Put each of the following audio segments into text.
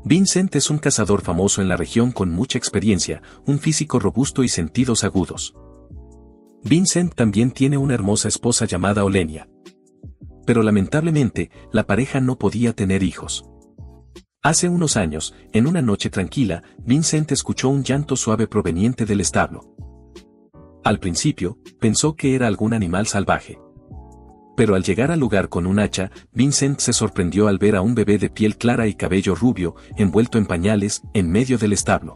Vincent es un cazador famoso en la región con mucha experiencia, un físico robusto y sentidos agudos. Vincent también tiene una hermosa esposa llamada Olenia. Pero lamentablemente, la pareja no podía tener hijos. Hace unos años, en una noche tranquila, Vincent escuchó un llanto suave proveniente del establo. Al principio, pensó que era algún animal salvaje. Pero al llegar al lugar con un hacha, Vincent se sorprendió al ver a un bebé de piel clara y cabello rubio, envuelto en pañales, en medio del establo.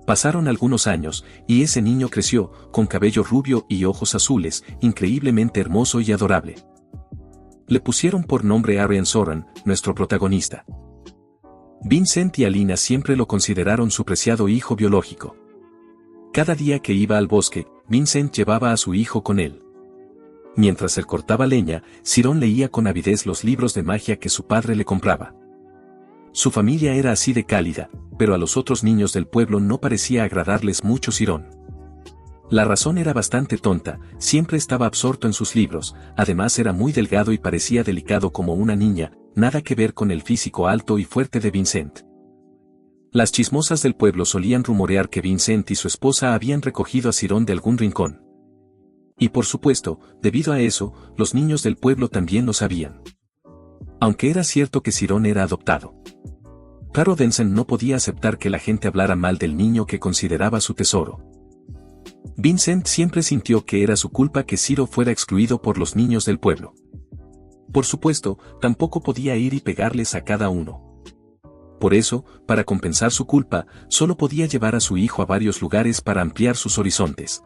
Pasaron algunos años, y ese niño creció, con cabello rubio y ojos azules, increíblemente hermoso y adorable. Le pusieron por nombre Arian Soran, nuestro protagonista. Vincent y Alina siempre lo consideraron su preciado hijo biológico. Cada día que iba al bosque, Vincent llevaba a su hijo con él. Mientras él cortaba leña, Cirón leía con avidez los libros de magia que su padre le compraba. Su familia era así de cálida, pero a los otros niños del pueblo no parecía agradarles mucho Cirón. La razón era bastante tonta, siempre estaba absorto en sus libros, además era muy delgado y parecía delicado como una niña, nada que ver con el físico alto y fuerte de Vincent. Las chismosas del pueblo solían rumorear que Vincent y su esposa habían recogido a Cirón de algún rincón. Y por supuesto, debido a eso, los niños del pueblo también lo sabían. Aunque era cierto que Cirón era adoptado. Claro, Vincent no podía aceptar que la gente hablara mal del niño que consideraba su tesoro. Vincent siempre sintió que era su culpa que Ciro fuera excluido por los niños del pueblo. Por supuesto, tampoco podía ir y pegarles a cada uno. Por eso, para compensar su culpa, solo podía llevar a su hijo a varios lugares para ampliar sus horizontes.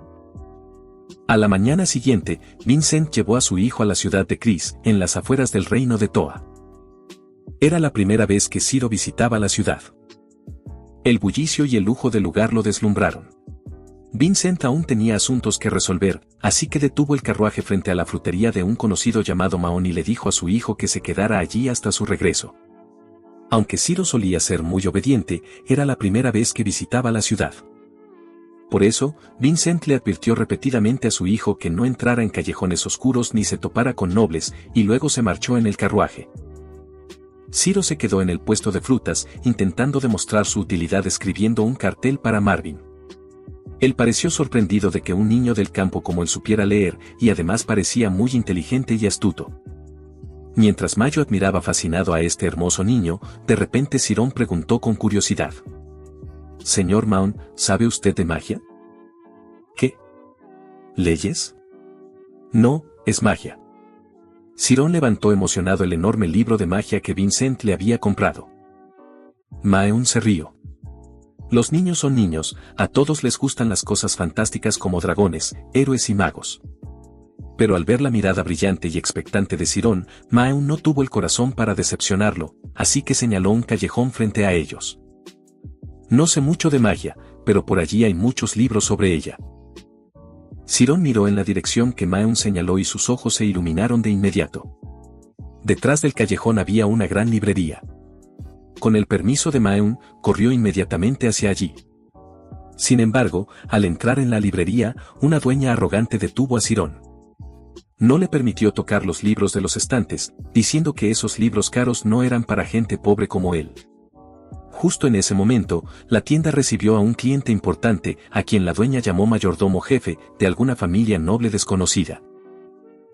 A la mañana siguiente, Vincent llevó a su hijo a la ciudad de Cris, en las afueras del reino de Toa. Era la primera vez que Ciro visitaba la ciudad. El bullicio y el lujo del lugar lo deslumbraron. Vincent aún tenía asuntos que resolver, así que detuvo el carruaje frente a la frutería de un conocido llamado Maón y le dijo a su hijo que se quedara allí hasta su regreso. Aunque Ciro solía ser muy obediente, era la primera vez que visitaba la ciudad. Por eso, Vincent le advirtió repetidamente a su hijo que no entrara en callejones oscuros ni se topara con nobles, y luego se marchó en el carruaje. Ciro se quedó en el puesto de frutas, intentando demostrar su utilidad escribiendo un cartel para Marvin. Él pareció sorprendido de que un niño del campo como él supiera leer, y además parecía muy inteligente y astuto. Mientras Mayo admiraba fascinado a este hermoso niño, de repente Cirón preguntó con curiosidad. «Señor Maón, ¿sabe usted de magia?» «¿Qué? ¿Leyes?» «No, es magia». Cirón levantó emocionado el enorme libro de magia que Vincent le había comprado. Maón se rió. Los niños son niños, a todos les gustan las cosas fantásticas como dragones, héroes y magos. Pero al ver la mirada brillante y expectante de Cirón, Maón no tuvo el corazón para decepcionarlo, así que señaló un callejón frente a ellos. «No sé mucho de magia, pero por allí hay muchos libros sobre ella». Cirón miró en la dirección que Maón señaló y sus ojos se iluminaron de inmediato. Detrás del callejón había una gran librería. Con el permiso de Maón, corrió inmediatamente hacia allí. Sin embargo, al entrar en la librería, una dueña arrogante detuvo a Cirón. No le permitió tocar los libros de los estantes, diciendo que esos libros caros no eran para gente pobre como él. Justo en ese momento, la tienda recibió a un cliente importante, a quien la dueña llamó mayordomo jefe, de alguna familia noble desconocida.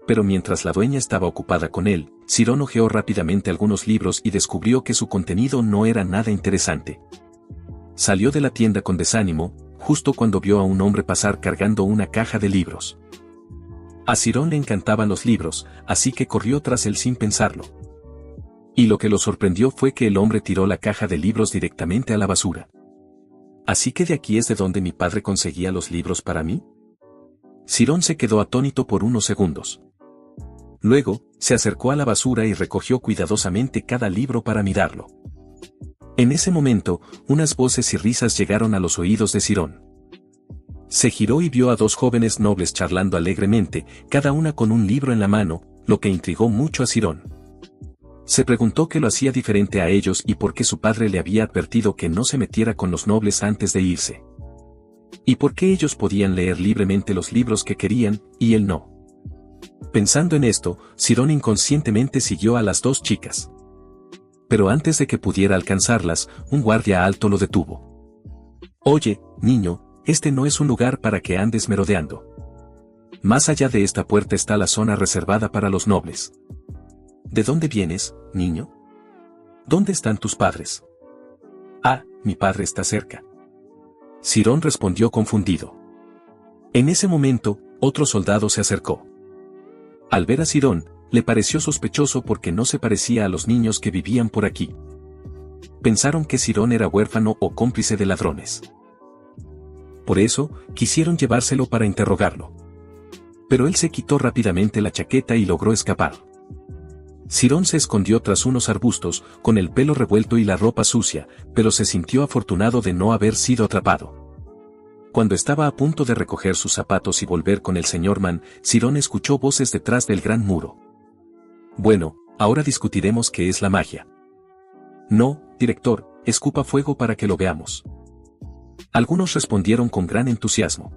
Pero mientras la dueña estaba ocupada con él, Cirón hojeó rápidamente algunos libros y descubrió que su contenido no era nada interesante. Salió de la tienda con desánimo, justo cuando vio a un hombre pasar cargando una caja de libros. A Cirón le encantaban los libros, así que corrió tras él sin pensarlo. Y lo que lo sorprendió fue que el hombre tiró la caja de libros directamente a la basura. ¿Así que de aquí es de donde mi padre conseguía los libros para mí? Cirón se quedó atónito por unos segundos. Luego, se acercó a la basura y recogió cuidadosamente cada libro para mirarlo. En ese momento, unas voces y risas llegaron a los oídos de Cirón. Se giró y vio a dos jóvenes nobles charlando alegremente, cada una con un libro en la mano, lo que intrigó mucho a Cirón. Se preguntó qué lo hacía diferente a ellos y por qué su padre le había advertido que no se metiera con los nobles antes de irse. Y por qué ellos podían leer libremente los libros que querían, y él no. Pensando en esto, Cirón inconscientemente siguió a las dos chicas. Pero antes de que pudiera alcanzarlas, un guardia alto lo detuvo. «Oye, niño, este no es un lugar para que andes merodeando. Más allá de esta puerta está la zona reservada para los nobles». «¿De dónde vienes, niño? ¿Dónde están tus padres?» «Ah, mi padre está cerca». Sirón respondió confundido. En ese momento, otro soldado se acercó. Al ver a Sirón, le pareció sospechoso porque no se parecía a los niños que vivían por aquí. Pensaron que Sirón era huérfano o cómplice de ladrones. Por eso, quisieron llevárselo para interrogarlo. Pero él se quitó rápidamente la chaqueta y logró escapar. Sirón se escondió tras unos arbustos, con el pelo revuelto y la ropa sucia, pero se sintió afortunado de no haber sido atrapado. Cuando estaba a punto de recoger sus zapatos y volver con el señor Mann, Sirón escuchó voces detrás del gran muro. «Bueno, ahora discutiremos qué es la magia». «No, director, escupa fuego para que lo veamos». Algunos respondieron con gran entusiasmo.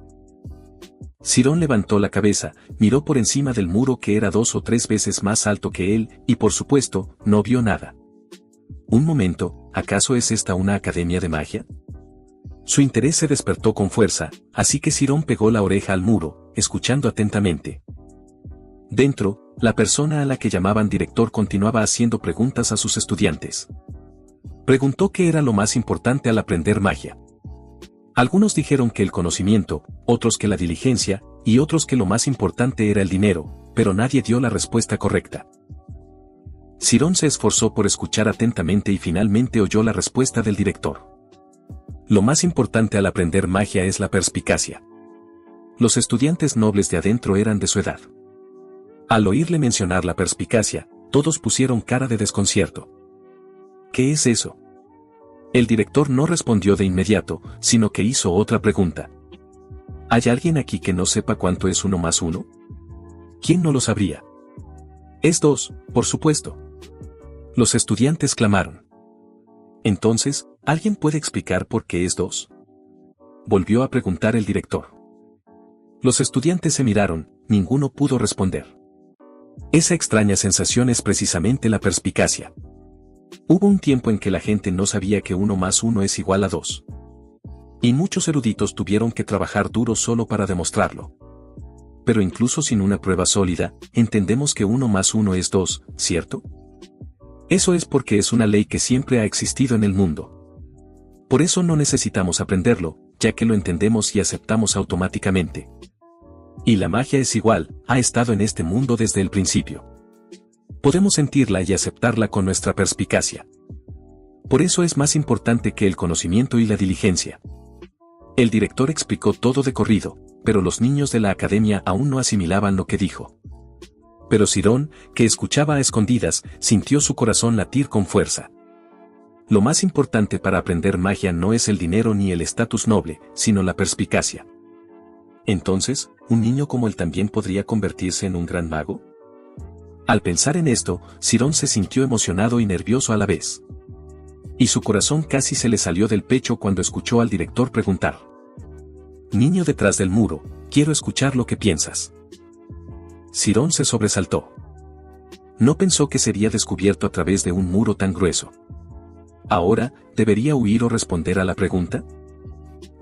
Sirón levantó la cabeza, miró por encima del muro que era 2 o 3 veces más alto que él, y por supuesto, no vio nada. Un momento, ¿acaso es esta una academia de magia? Su interés se despertó con fuerza, así que Sirón pegó la oreja al muro, escuchando atentamente. Dentro, la persona a la que llamaban director continuaba haciendo preguntas a sus estudiantes. Preguntó qué era lo más importante al aprender magia. Algunos dijeron que el conocimiento, otros que la diligencia, y otros que lo más importante era el dinero, pero nadie dio la respuesta correcta. Sirón se esforzó por escuchar atentamente y finalmente oyó la respuesta del director. Lo más importante al aprender magia es la perspicacia. Los estudiantes nobles de adentro eran de su edad. Al oírle mencionar la perspicacia, todos pusieron cara de desconcierto. ¿Qué es eso? El director no respondió de inmediato, sino que hizo otra pregunta. ¿Hay alguien aquí que no sepa cuánto es 1 más 1? ¿Quién no lo sabría? Es 2, por supuesto. Los estudiantes clamaron. Entonces, ¿alguien puede explicar por qué es 2? Volvió a preguntar el director. Los estudiantes se miraron, ninguno pudo responder. Esa extraña sensación es precisamente la perspicacia. Hubo un tiempo en que la gente no sabía que 1 más 1 es igual a 2. Y muchos eruditos tuvieron que trabajar duro solo para demostrarlo. Pero incluso sin una prueba sólida, entendemos que 1 más 1 es 2, ¿cierto? Eso es porque es una ley que siempre ha existido en el mundo. Por eso no necesitamos aprenderlo, ya que lo entendemos y aceptamos automáticamente. Y la magia es igual, ha estado en este mundo desde el principio. Podemos sentirla y aceptarla con nuestra perspicacia. Por eso es más importante que el conocimiento y la diligencia. El director explicó todo de corrido, pero los niños de la academia aún no asimilaban lo que dijo. Pero Sirón, que escuchaba a escondidas, sintió su corazón latir con fuerza. Lo más importante para aprender magia no es el dinero ni el estatus noble, sino la perspicacia. Entonces, ¿un niño como él también podría convertirse en un gran mago? Al pensar en esto, Sirón se sintió emocionado y nervioso a la vez. Y su corazón casi se le salió del pecho cuando escuchó al director preguntar. «Niño detrás del muro, quiero escuchar lo que piensas». Sirón se sobresaltó. No pensó que sería descubierto a través de un muro tan grueso. ¿Ahora, debería huir o responder a la pregunta?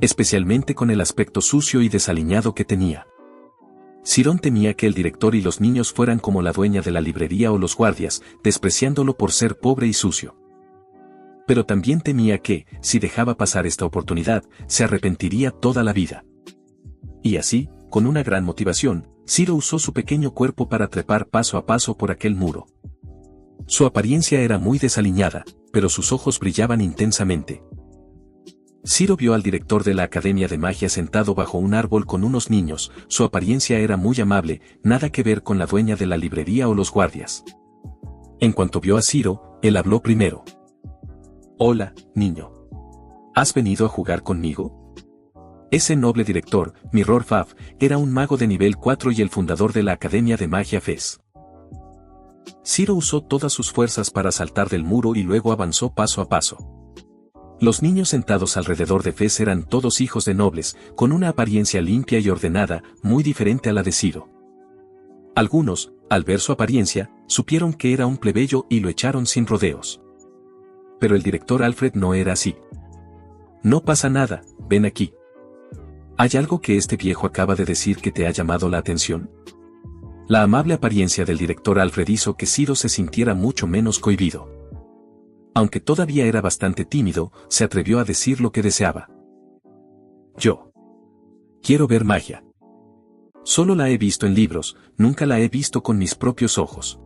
Especialmente con el aspecto sucio y desaliñado que tenía. Sirón temía que el director y los niños fueran como la dueña de la librería o los guardias, despreciándolo por ser pobre y sucio. Pero también temía que, si dejaba pasar esta oportunidad, se arrepentiría toda la vida. Y así, con una gran motivación, Siro usó su pequeño cuerpo para trepar paso a paso por aquel muro. Su apariencia era muy desaliñada, pero sus ojos brillaban intensamente. Siro vio al director de la Academia de Magia sentado bajo un árbol con unos niños, su apariencia era muy amable, nada que ver con la dueña de la librería o los guardias. En cuanto vio a Siro, él habló primero. «Hola, niño. ¿Has venido a jugar conmigo?» Ese noble director, Mirror Faf, era un mago de nivel 4 y el fundador de la Academia de Magia Fez. Siro usó todas sus fuerzas para saltar del muro y luego avanzó paso a paso. Los niños sentados alrededor de Fez eran todos hijos de nobles, con una apariencia limpia y ordenada, muy diferente a la de Siro. Algunos, al ver su apariencia, supieron que era un plebeyo y lo echaron sin rodeos. Pero el director Alfred no era así. No pasa nada, ven aquí. ¿Hay algo que este viejo acaba de decir que te ha llamado la atención? La amable apariencia del director Alfred hizo que Ciro se sintiera mucho menos cohibido. Aunque todavía era bastante tímido, se atrevió a decir lo que deseaba. Yo quiero ver magia. Solo la he visto en libros, nunca la he visto con mis propios ojos.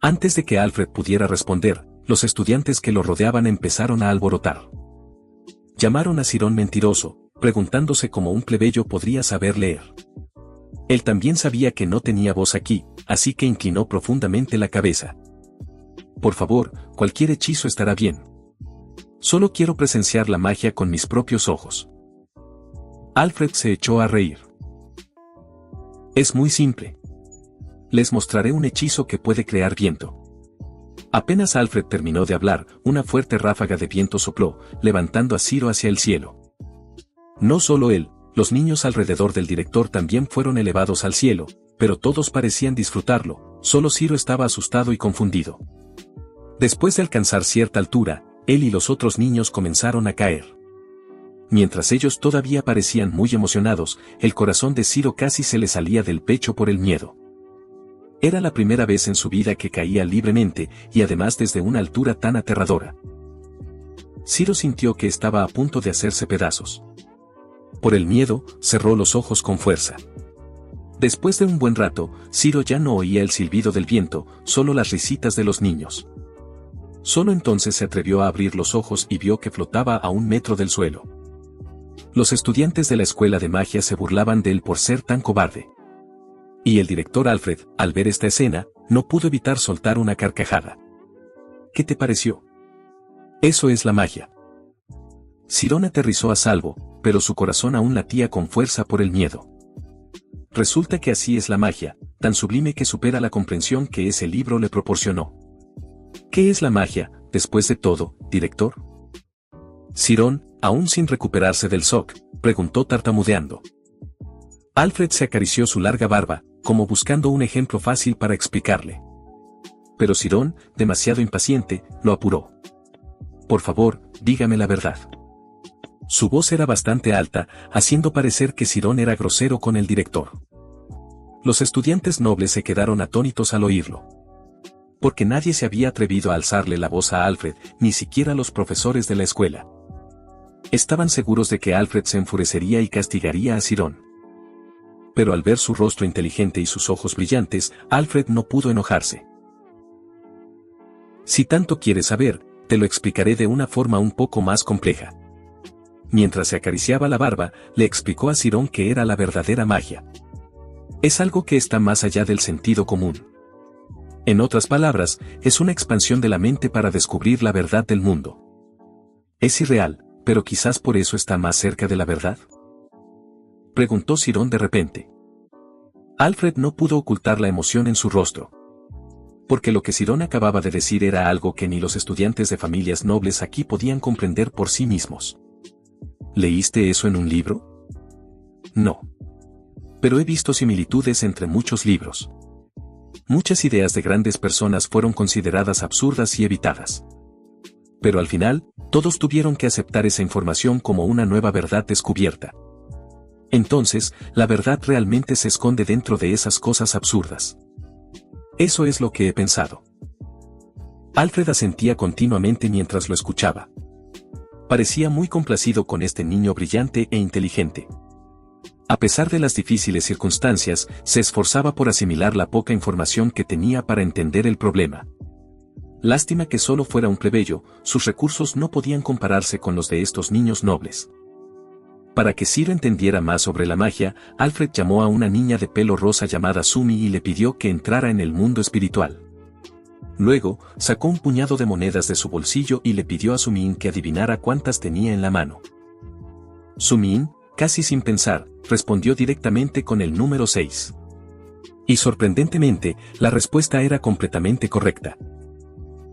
Antes de que Alfred pudiera responder, los estudiantes que lo rodeaban empezaron a alborotar. Llamaron a Cirón mentiroso, preguntándose cómo un plebeyo podría saber leer. Él también sabía que no tenía voz aquí, así que inclinó profundamente la cabeza. Por favor, cualquier hechizo estará bien. Solo quiero presenciar la magia con mis propios ojos. Alfred se echó a reír. Es muy simple. Les mostraré un hechizo que puede crear viento. Apenas Alfred terminó de hablar, una fuerte ráfaga de viento sopló, levantando a Ciro hacia el cielo. No solo él, los niños alrededor del director también fueron elevados al cielo, pero todos parecían disfrutarlo, solo Ciro estaba asustado y confundido. Después de alcanzar cierta altura, él y los otros niños comenzaron a caer. Mientras ellos todavía parecían muy emocionados, el corazón de Ciro casi se le salía del pecho por el miedo. Era la primera vez en su vida que caía libremente, y además desde una altura tan aterradora. Ciro sintió que estaba a punto de hacerse pedazos. Por el miedo, cerró los ojos con fuerza. Después de un buen rato, Ciro ya no oía el silbido del viento, solo las risitas de los niños. Solo entonces se atrevió a abrir los ojos y vio que flotaba a 1 metro del suelo. Los estudiantes de la escuela de magia se burlaban de él por ser tan cobarde. Y el director Alfred, al ver esta escena, no pudo evitar soltar una carcajada. ¿Qué te pareció? Eso es la magia. Cirón aterrizó a salvo, pero su corazón aún latía con fuerza por el miedo. Resulta que así es la magia, tan sublime que supera la comprensión que ese libro le proporcionó. ¿Qué es la magia, después de todo, director? Cirón, aún sin recuperarse del shock, preguntó tartamudeando. Alfred se acarició su larga barba, como buscando un ejemplo fácil para explicarle. Pero Cirón, demasiado impaciente, lo apuró. Por favor, dígame la verdad. Su voz era bastante alta, haciendo parecer que Cirón era grosero con el director. Los estudiantes nobles se quedaron atónitos al oírlo. Porque nadie se había atrevido a alzarle la voz a Alfred, ni siquiera los profesores de la escuela. Estaban seguros de que Alfred se enfurecería y castigaría a Cirón. Pero al ver su rostro inteligente y sus ojos brillantes, Alfred no pudo enojarse. Si tanto quieres saber, te lo explicaré de una forma un poco más compleja. Mientras se acariciaba la barba, le explicó a Cirón que era la verdadera magia. Es algo que está más allá del sentido común. En otras palabras, es una expansión de la mente para descubrir la verdad del mundo. Es irreal, pero quizás por eso está más cerca de la verdad. Preguntó Cirón de repente. Alfred no pudo ocultar la emoción en su rostro. Porque lo que Cirón acababa de decir era algo que ni los estudiantes de familias nobles aquí podían comprender por sí mismos. ¿Leíste eso en un libro? No. Pero he visto similitudes entre muchos libros. Muchas ideas de grandes personas fueron consideradas absurdas y evitadas. Pero al final, todos tuvieron que aceptar esa información como una nueva verdad descubierta. Entonces, la verdad realmente se esconde dentro de esas cosas absurdas. Eso es lo que he pensado. Alfred asentía continuamente mientras lo escuchaba. Parecía muy complacido con este niño brillante e inteligente. A pesar de las difíciles circunstancias, se esforzaba por asimilar la poca información que tenía para entender el problema. Lástima que solo fuera un plebeyo, sus recursos no podían compararse con los de estos niños nobles. Para que Ciro entendiera más sobre la magia, Alfred llamó a una niña de pelo rosa llamada Sumi y le pidió que entrara en el mundo espiritual. Luego, sacó un puñado de monedas de su bolsillo y le pidió a Sumin que adivinara cuántas tenía en la mano. Sumin, casi sin pensar, respondió directamente con el número 6. Y sorprendentemente, la respuesta era completamente correcta.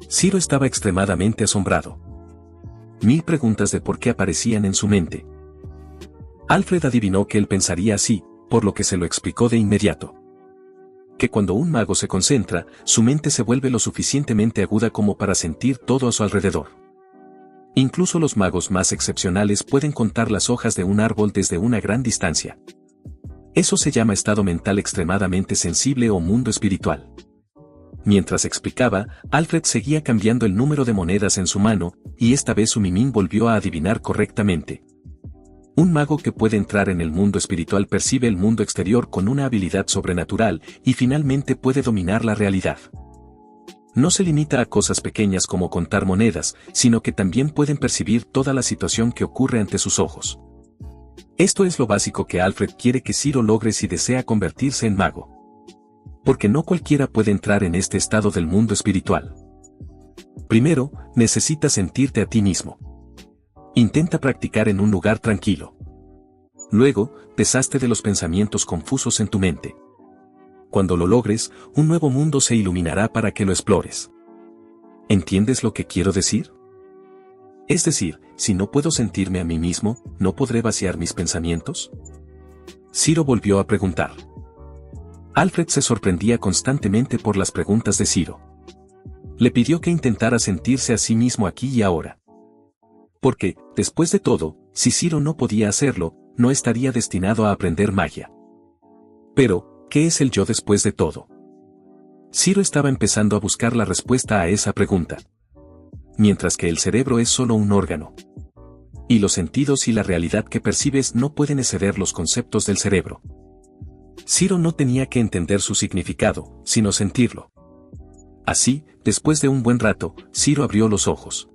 Ciro estaba extremadamente asombrado. 1000 preguntas de por qué aparecían en su mente. Alfred adivinó que él pensaría así, por lo que se lo explicó de inmediato. que cuando un mago se concentra, su mente se vuelve lo suficientemente aguda como para sentir todo a su alrededor. Incluso los magos más excepcionales pueden contar las hojas de un árbol desde una gran distancia. Eso se llama estado mental extremadamente sensible o mundo espiritual. Mientras explicaba, Alfred seguía cambiando el número de monedas en su mano, y esta vez su mimín volvió a adivinar correctamente. Un mago que puede entrar en el mundo espiritual percibe el mundo exterior con una habilidad sobrenatural y finalmente puede dominar la realidad. No se limita a cosas pequeñas como contar monedas, sino que también pueden percibir toda la situación que ocurre ante sus ojos. Esto es lo básico que Alfred quiere que Ciro logre si desea convertirse en mago. Porque no cualquiera puede entrar en este estado del mundo espiritual. Primero, necesitas sentirte a ti mismo. Intenta practicar en un lugar tranquilo. Luego, deshazte de los pensamientos confusos en tu mente. Cuando lo logres, un nuevo mundo se iluminará para que lo explores. ¿Entiendes lo que quiero decir? Es decir, si no puedo sentirme a mí mismo, ¿no podré vaciar mis pensamientos? Ciro volvió a preguntar. Alfred se sorprendía constantemente por las preguntas de Ciro. Le pidió que intentara sentirse a sí mismo aquí y ahora. Porque, después de todo, si Ciro no podía hacerlo, no estaría destinado a aprender magia. Pero, ¿qué es el yo después de todo? Ciro estaba empezando a buscar la respuesta a esa pregunta. Mientras que el cerebro es solo un órgano. Y los sentidos y la realidad que percibes no pueden exceder los conceptos del cerebro. Ciro no tenía que entender su significado, sino sentirlo. Así, después de un buen rato, Ciro abrió los ojos.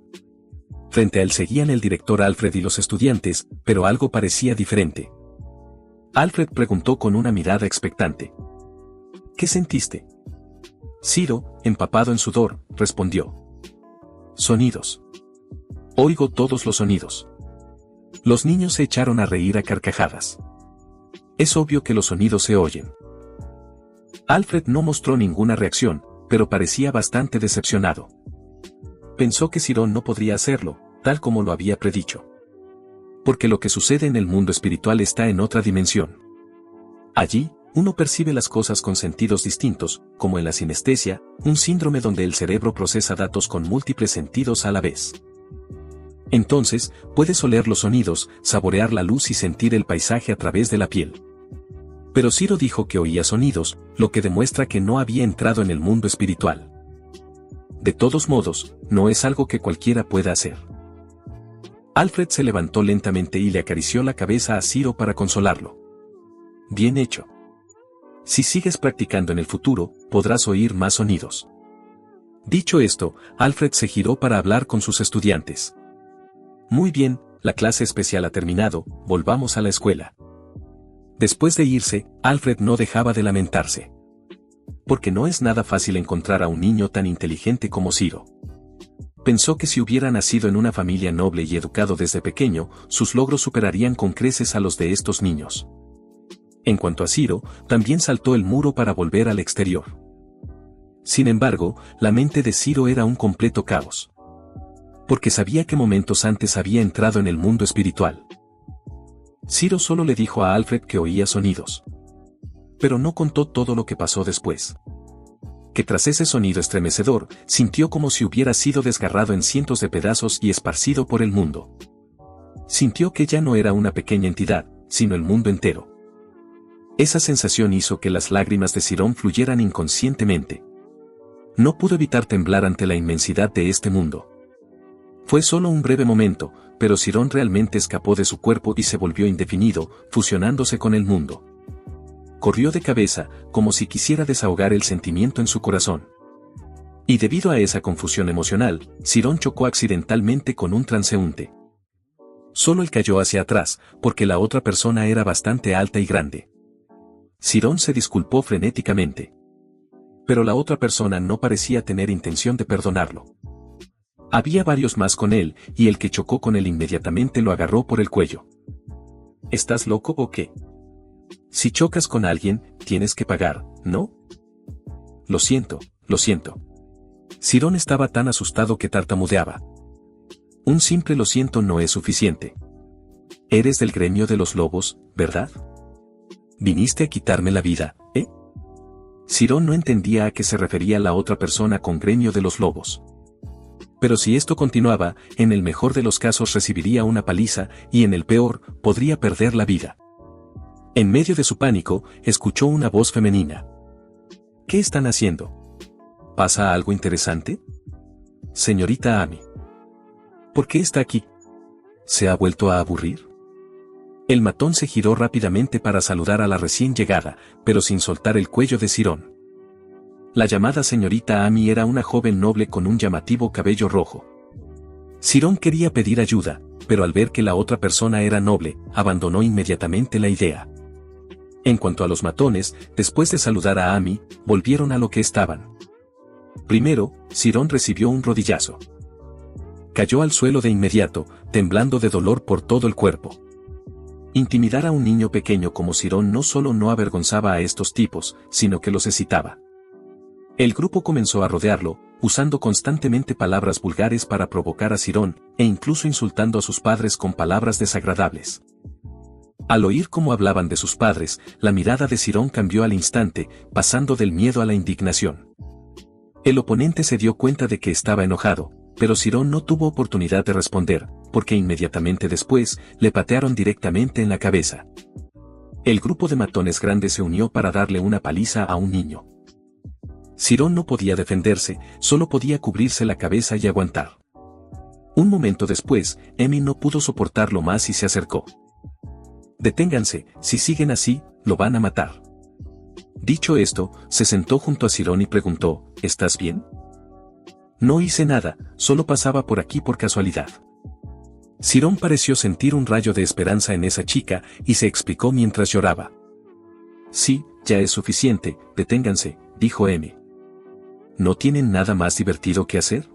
Frente a él seguían el director Alfred y los estudiantes, pero algo parecía diferente. Alfred preguntó con una mirada expectante. ¿Qué sentiste? Ciro, empapado en sudor, respondió. Sonidos. Oigo todos los sonidos. Los niños se echaron a reír a carcajadas. Es obvio que los sonidos se oyen. Alfred no mostró ninguna reacción, pero parecía bastante decepcionado. Pensó que Ciro no podría hacerlo, tal como lo había predicho. Porque lo que sucede en el mundo espiritual está en otra dimensión. Allí, uno percibe las cosas con sentidos distintos, como en la sinestesia, un síndrome donde el cerebro procesa datos con múltiples sentidos a la vez. Entonces, puedes oler los sonidos, saborear la luz y sentir el paisaje a través de la piel. Pero Ciro dijo que oía sonidos, lo que demuestra que no había entrado en el mundo espiritual. De todos modos, no es algo que cualquiera pueda hacer. Alfred se levantó lentamente y le acarició la cabeza a Ciro para consolarlo. Bien hecho. Si sigues practicando en el futuro, podrás oír más sonidos. Dicho esto, Alfred se giró para hablar con sus estudiantes. Muy bien, la clase especial ha terminado, volvamos a la escuela. Después de irse, Alfred no dejaba de lamentarse. Porque no es nada fácil encontrar a un niño tan inteligente como Ciro. Pensó que si hubiera nacido en una familia noble y educado desde pequeño, sus logros superarían con creces a los de estos niños. En cuanto a Ciro, también saltó el muro para volver al exterior. Sin embargo, la mente de Ciro era un completo caos. Porque sabía que momentos antes había entrado en el mundo espiritual. Ciro solo le dijo a Alfred que oía sonidos. Pero no contó todo lo que pasó después. Que tras ese sonido estremecedor, sintió como si hubiera sido desgarrado en cientos de pedazos y esparcido por el mundo. Sintió que ya no era una pequeña entidad, sino el mundo entero. Esa sensación hizo que las lágrimas de Cirón fluyeran inconscientemente. No pudo evitar temblar ante la inmensidad de este mundo. Fue solo un breve momento, pero Cirón realmente escapó de su cuerpo y se volvió indefinido, fusionándose con el mundo. Corrió de cabeza, como si quisiera desahogar el sentimiento en su corazón. Y debido a esa confusión emocional, Cirón chocó accidentalmente con un transeúnte. Solo él cayó hacia atrás, porque la otra persona era bastante alta y grande. Cirón se disculpó frenéticamente. Pero la otra persona no parecía tener intención de perdonarlo. Había varios más con él, y el que chocó con él inmediatamente lo agarró por el cuello. ¿Estás loco o qué? Si chocas con alguien, tienes que pagar, ¿no? Lo siento, lo siento. Cirón estaba tan asustado que tartamudeaba. Un simple lo siento no es suficiente. Eres del gremio de los lobos, ¿verdad? Viniste a quitarme la vida, ¿eh? Sirón no entendía a qué se refería la otra persona con gremio de los lobos. Pero si esto continuaba, en el mejor de los casos recibiría una paliza y en el peor, podría perder la vida. En medio de su pánico, escuchó una voz femenina. ¿Qué están haciendo? ¿Pasa algo interesante? Señorita Amy. ¿Por qué está aquí? ¿Se ha vuelto a aburrir? El matón se giró rápidamente para saludar a la recién llegada, pero sin soltar el cuello de Sirón. La llamada señorita Amy era una joven noble con un llamativo cabello rojo. Sirón quería pedir ayuda, pero al ver que la otra persona era noble, abandonó inmediatamente la idea. En cuanto a los matones, después de saludar a Amy, volvieron a lo que estaban. Primero, Sirón recibió un rodillazo. Cayó al suelo de inmediato, temblando de dolor por todo el cuerpo. Intimidar a un niño pequeño como Sirón no solo no avergonzaba a estos tipos, sino que los excitaba. El grupo comenzó a rodearlo, usando constantemente palabras vulgares para provocar a Sirón, e incluso insultando a sus padres con palabras desagradables. Al oír cómo hablaban de sus padres, la mirada de Sirón cambió al instante, pasando del miedo a la indignación. El oponente se dio cuenta de que estaba enojado, pero Sirón no tuvo oportunidad de responder, porque inmediatamente después, le patearon directamente en la cabeza. El grupo de matones grandes se unió para darle una paliza a un niño. Sirón no podía defenderse, solo podía cubrirse la cabeza y aguantar. Un momento después, Amy no pudo soportarlo más y se acercó. Deténganse, si siguen así, lo van a matar. Dicho esto, se sentó junto a Sirón y preguntó, ¿estás bien? No hice nada, solo pasaba por aquí por casualidad. Sirón pareció sentir un rayo de esperanza en esa chica y se explicó mientras lloraba. Sí, ya es suficiente, deténganse, dijo Amy. ¿No tienen nada más divertido que hacer?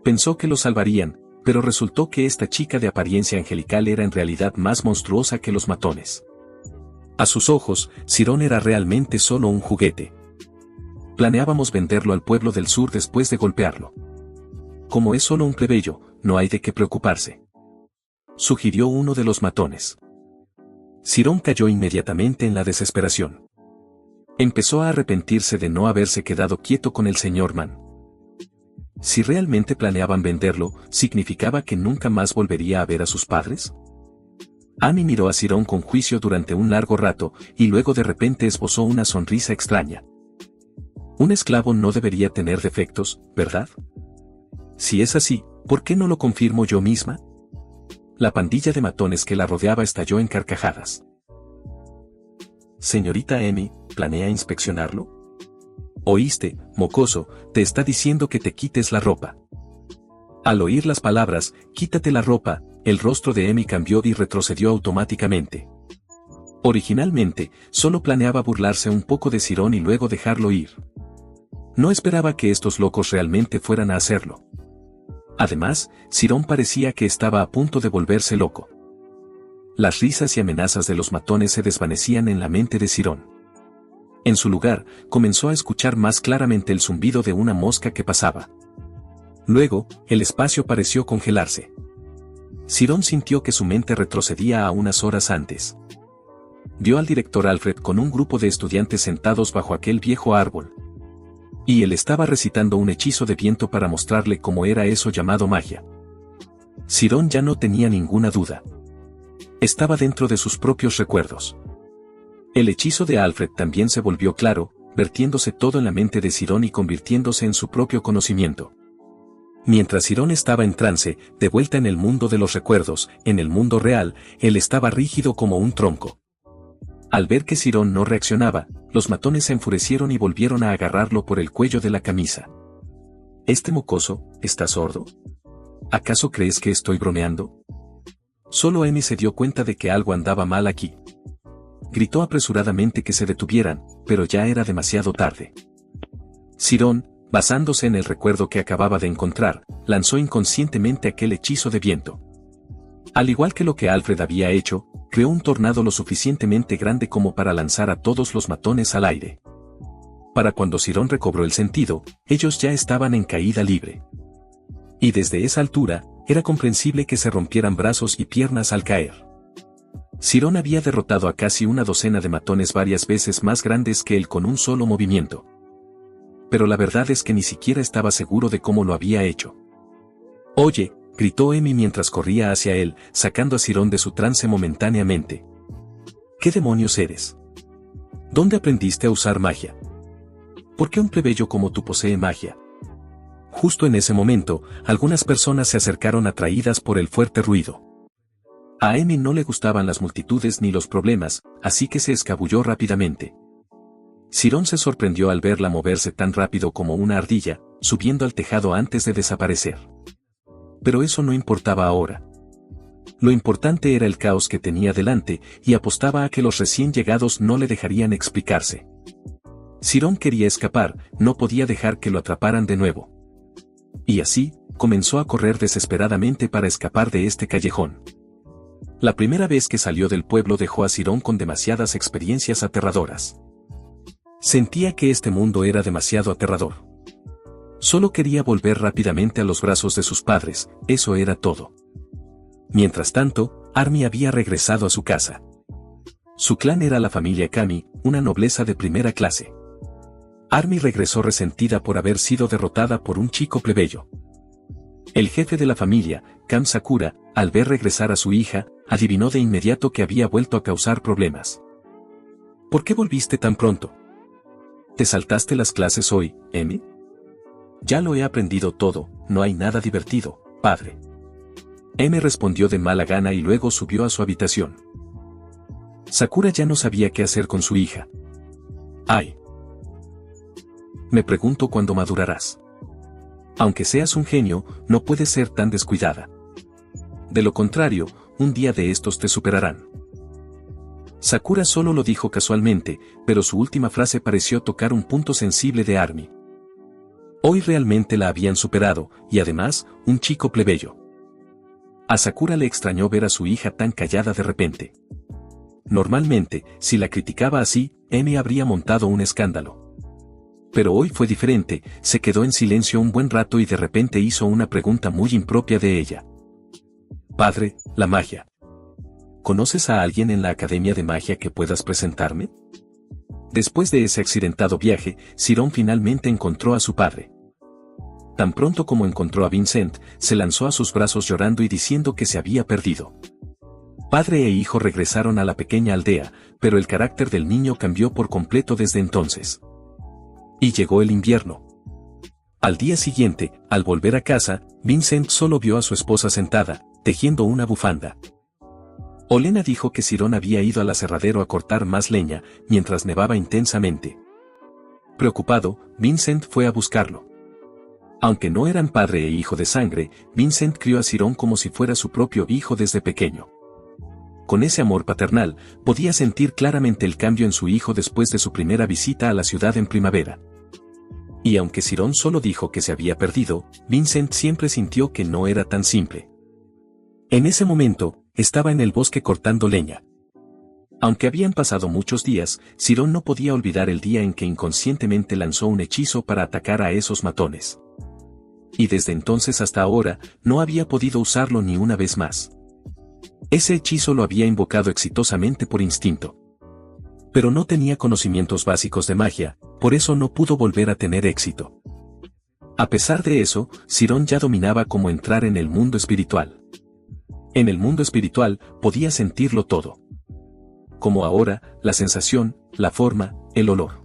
Pensó que lo salvarían, pero resultó que esta chica de apariencia angelical era en realidad más monstruosa que los matones. A sus ojos, Sirón era realmente solo un juguete. Planeábamos venderlo al pueblo del sur después de golpearlo. Como es solo un plebeyo, no hay de qué preocuparse, sugirió uno de los matones. Sirón cayó inmediatamente en la desesperación. Empezó a arrepentirse de no haberse quedado quieto con el señor Mann. Si realmente planeaban venderlo, ¿significaba que nunca más volvería a ver a sus padres? Amy miró a Sirón con juicio durante un largo rato, y luego de repente esbozó una sonrisa extraña. Un esclavo no debería tener defectos, ¿verdad? Si es así, ¿por qué no lo confirmo yo misma? La pandilla de matones que la rodeaba estalló en carcajadas. Señorita Amy, ¿planea inspeccionarlo? Oíste, mocoso, te está diciendo que te quites la ropa. Al oír las palabras, quítate la ropa, el rostro de Amy cambió y retrocedió automáticamente. Originalmente, solo planeaba burlarse un poco de Sirón y luego dejarlo ir. No esperaba que estos locos realmente fueran a hacerlo. Además, Sirón parecía que estaba a punto de volverse loco. Las risas y amenazas de los matones se desvanecían en la mente de Sirón. En su lugar, comenzó a escuchar más claramente el zumbido de una mosca que pasaba. Luego, el espacio pareció congelarse. Sirón sintió que su mente retrocedía a unas horas antes. Vio al director Alfred con un grupo de estudiantes sentados bajo aquel viejo árbol. Y él estaba recitando un hechizo de viento para mostrarle cómo era eso llamado magia. Sirón ya no tenía ninguna duda. Estaba dentro de sus propios recuerdos. El hechizo de Alfred también se volvió claro, vertiéndose todo en la mente de Sirón y convirtiéndose en su propio conocimiento. Mientras Sirón estaba en trance, de vuelta en el mundo de los recuerdos, en el mundo real, él estaba rígido como un tronco. Al ver que Sirón no reaccionaba, los matones se enfurecieron y volvieron a agarrarlo por el cuello de la camisa. «Este mocoso, ¿está sordo? ¿Acaso crees que estoy bromeando?» Solo Amy se dio cuenta de que algo andaba mal aquí. Gritó apresuradamente que se detuvieran, pero ya era demasiado tarde. Sirón, basándose en el recuerdo que acababa de encontrar, lanzó inconscientemente aquel hechizo de viento. Al igual que lo que Alfred había hecho, creó un tornado lo suficientemente grande como para lanzar a todos los matones al aire. Para cuando Sirón recobró el sentido, ellos ya estaban en caída libre. Y desde esa altura, era comprensible que se rompieran brazos y piernas al caer. Sirón había derrotado a casi una docena de matones varias veces más grandes que él con un solo movimiento. Pero la verdad es que ni siquiera estaba seguro de cómo lo había hecho. «Oye», gritó Emi mientras corría hacia él, sacando a Sirón de su trance momentáneamente. «¿Qué demonios eres? ¿Dónde aprendiste a usar magia? ¿Por qué un plebeyo como tú posee magia?» Justo en ese momento, algunas personas se acercaron atraídas por el fuerte ruido. A Emi no le gustaban las multitudes ni los problemas, así que se escabulló rápidamente. Sirón se sorprendió al verla moverse tan rápido como una ardilla, subiendo al tejado antes de desaparecer. Pero eso no importaba ahora. Lo importante era el caos que tenía delante, y apostaba a que los recién llegados no le dejarían explicarse. Sirón quería escapar, no podía dejar que lo atraparan de nuevo. Y así, comenzó a correr desesperadamente para escapar de este callejón. La primera vez que salió del pueblo dejó a Sirón con demasiadas experiencias aterradoras. Sentía que este mundo era demasiado aterrador. Solo quería volver rápidamente a los brazos de sus padres, eso era todo. Mientras tanto, Armie había regresado a su casa. Su clan era la familia Kami, una nobleza de primera clase. Armie regresó resentida por haber sido derrotada por un chico plebeyo. El jefe de la familia, Kami Sakura, al ver regresar a su hija, adivinó de inmediato que había vuelto a causar problemas. ¿Por qué volviste tan pronto? ¿Te saltaste las clases hoy, Emi? Ya lo he aprendido todo, no hay nada divertido, padre. Emi respondió de mala gana y luego subió a su habitación. Sakura ya no sabía qué hacer con su hija. ¡Ay! Me pregunto cuándo madurarás. Aunque seas un genio, no puedes ser tan descuidada. De lo contrario, un día de estos te superarán. Sakura solo lo dijo casualmente, pero su última frase pareció tocar un punto sensible de Armie. Hoy realmente la habían superado, y además, un chico plebeyo. A Sakura le extrañó ver a su hija tan callada de repente. Normalmente, si la criticaba así, Emi habría montado un escándalo. Pero hoy fue diferente, se quedó en silencio un buen rato y de repente hizo una pregunta muy impropia de ella. Padre, la magia. ¿Conoces a alguien en la Academia de Magia que puedas presentarme? Después de ese accidentado viaje, Sirón finalmente encontró a su padre. Tan pronto como encontró a Vincent, se lanzó a sus brazos llorando y diciendo que se había perdido. Padre e hijo regresaron a la pequeña aldea, pero el carácter del niño cambió por completo desde entonces. Y llegó el invierno. Al día siguiente, al volver a casa, Vincent solo vio a su esposa sentada, tejiendo una bufanda. Olena dijo que Sirón había ido al aserradero a cortar más leña, mientras nevaba intensamente. Preocupado, Vincent fue a buscarlo. Aunque no eran padre e hijo de sangre, Vincent crió a Sirón como si fuera su propio hijo desde pequeño. Con ese amor paternal, podía sentir claramente el cambio en su hijo después de su primera visita a la ciudad en primavera. Y aunque Sirón solo dijo que se había perdido, Vincent siempre sintió que no era tan simple. En ese momento, estaba en el bosque cortando leña. Aunque habían pasado muchos días, Sirón no podía olvidar el día en que inconscientemente lanzó un hechizo para atacar a esos matones. Y desde entonces hasta ahora, no había podido usarlo ni una vez más. Ese hechizo lo había invocado exitosamente por instinto. Pero no tenía conocimientos básicos de magia, por eso no pudo volver a tener éxito. A pesar de eso, Sirón ya dominaba cómo entrar en el mundo espiritual. En el mundo espiritual, podía sentirlo todo. Como ahora, la sensación, la forma, el olor.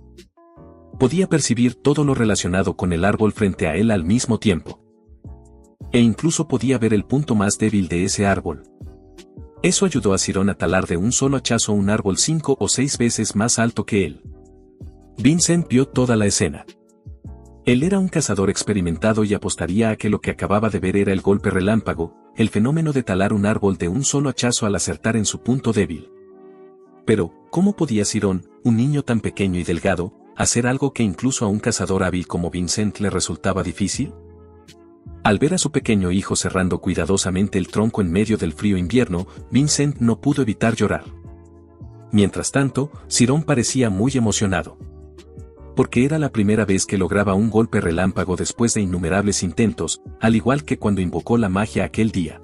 Podía percibir todo lo relacionado con el árbol frente a él al mismo tiempo. E incluso podía ver el punto más débil de ese árbol. Eso ayudó a Sirón a talar de un solo hachazo un árbol 5 o 6 veces más alto que él. Vincent vio toda la escena. Él era un cazador experimentado y apostaría a que lo que acababa de ver era el golpe relámpago, el fenómeno de talar un árbol de un solo hachazo al acertar en su punto débil. Pero, ¿cómo podía Sirón, un niño tan pequeño y delgado, hacer algo que incluso a un cazador hábil como Vincent le resultaba difícil? Al ver a su pequeño hijo cerrando cuidadosamente el tronco en medio del frío invierno, Vincent no pudo evitar llorar. Mientras tanto, Sirón parecía muy emocionado. Porque era la primera vez que lograba un golpe relámpago después de innumerables intentos, al igual que cuando invocó la magia aquel día.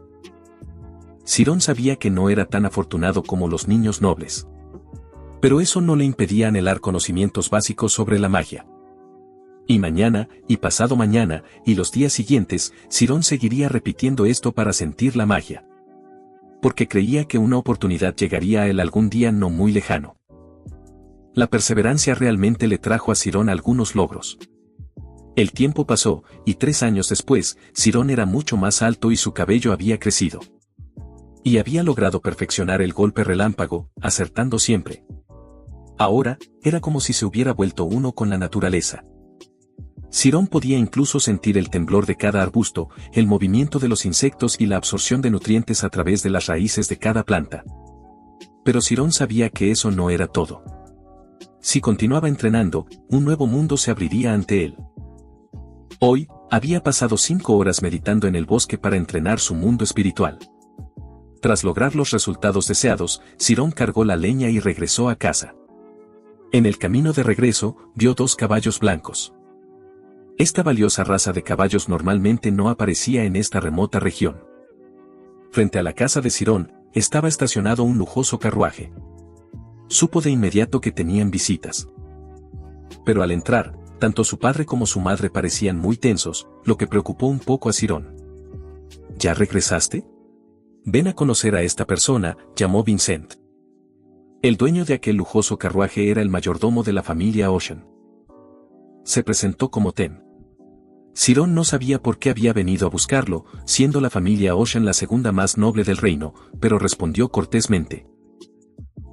Sirón sabía que no era tan afortunado como los niños nobles. Pero eso no le impedía anhelar conocimientos básicos sobre la magia. Y mañana, y pasado mañana, y los días siguientes, Sirón seguiría repitiendo esto para sentir la magia. Porque creía que una oportunidad llegaría a él algún día no muy lejano. La perseverancia realmente le trajo a Sirón algunos logros. El tiempo pasó, y 3 años después, Sirón era mucho más alto y su cabello había crecido. Y había logrado perfeccionar el golpe relámpago, acertando siempre. Ahora, era como si se hubiera vuelto uno con la naturaleza. Sirón podía incluso sentir el temblor de cada arbusto, el movimiento de los insectos y la absorción de nutrientes a través de las raíces de cada planta. Pero Sirón sabía que eso no era todo. Si continuaba entrenando, un nuevo mundo se abriría ante él. Hoy, había pasado 5 horas meditando en el bosque para entrenar su mundo espiritual. Tras lograr los resultados deseados, Sirón cargó la leña y regresó a casa. En el camino de regreso, vio 2 caballos blancos. Esta valiosa raza de caballos normalmente no aparecía en esta remota región. Frente a la casa de Sirón, estaba estacionado un lujoso carruaje. Supo de inmediato que tenían visitas. Pero al entrar, tanto su padre como su madre parecían muy tensos, lo que preocupó un poco a Sirón. ¿Ya regresaste? Ven a conocer a esta persona, llamó Vincent. El dueño de aquel lujoso carruaje era el mayordomo de la familia Ocean. Se presentó como Tem. Sirón no sabía por qué había venido a buscarlo, siendo la familia Ocean la segunda más noble del reino, pero respondió cortésmente.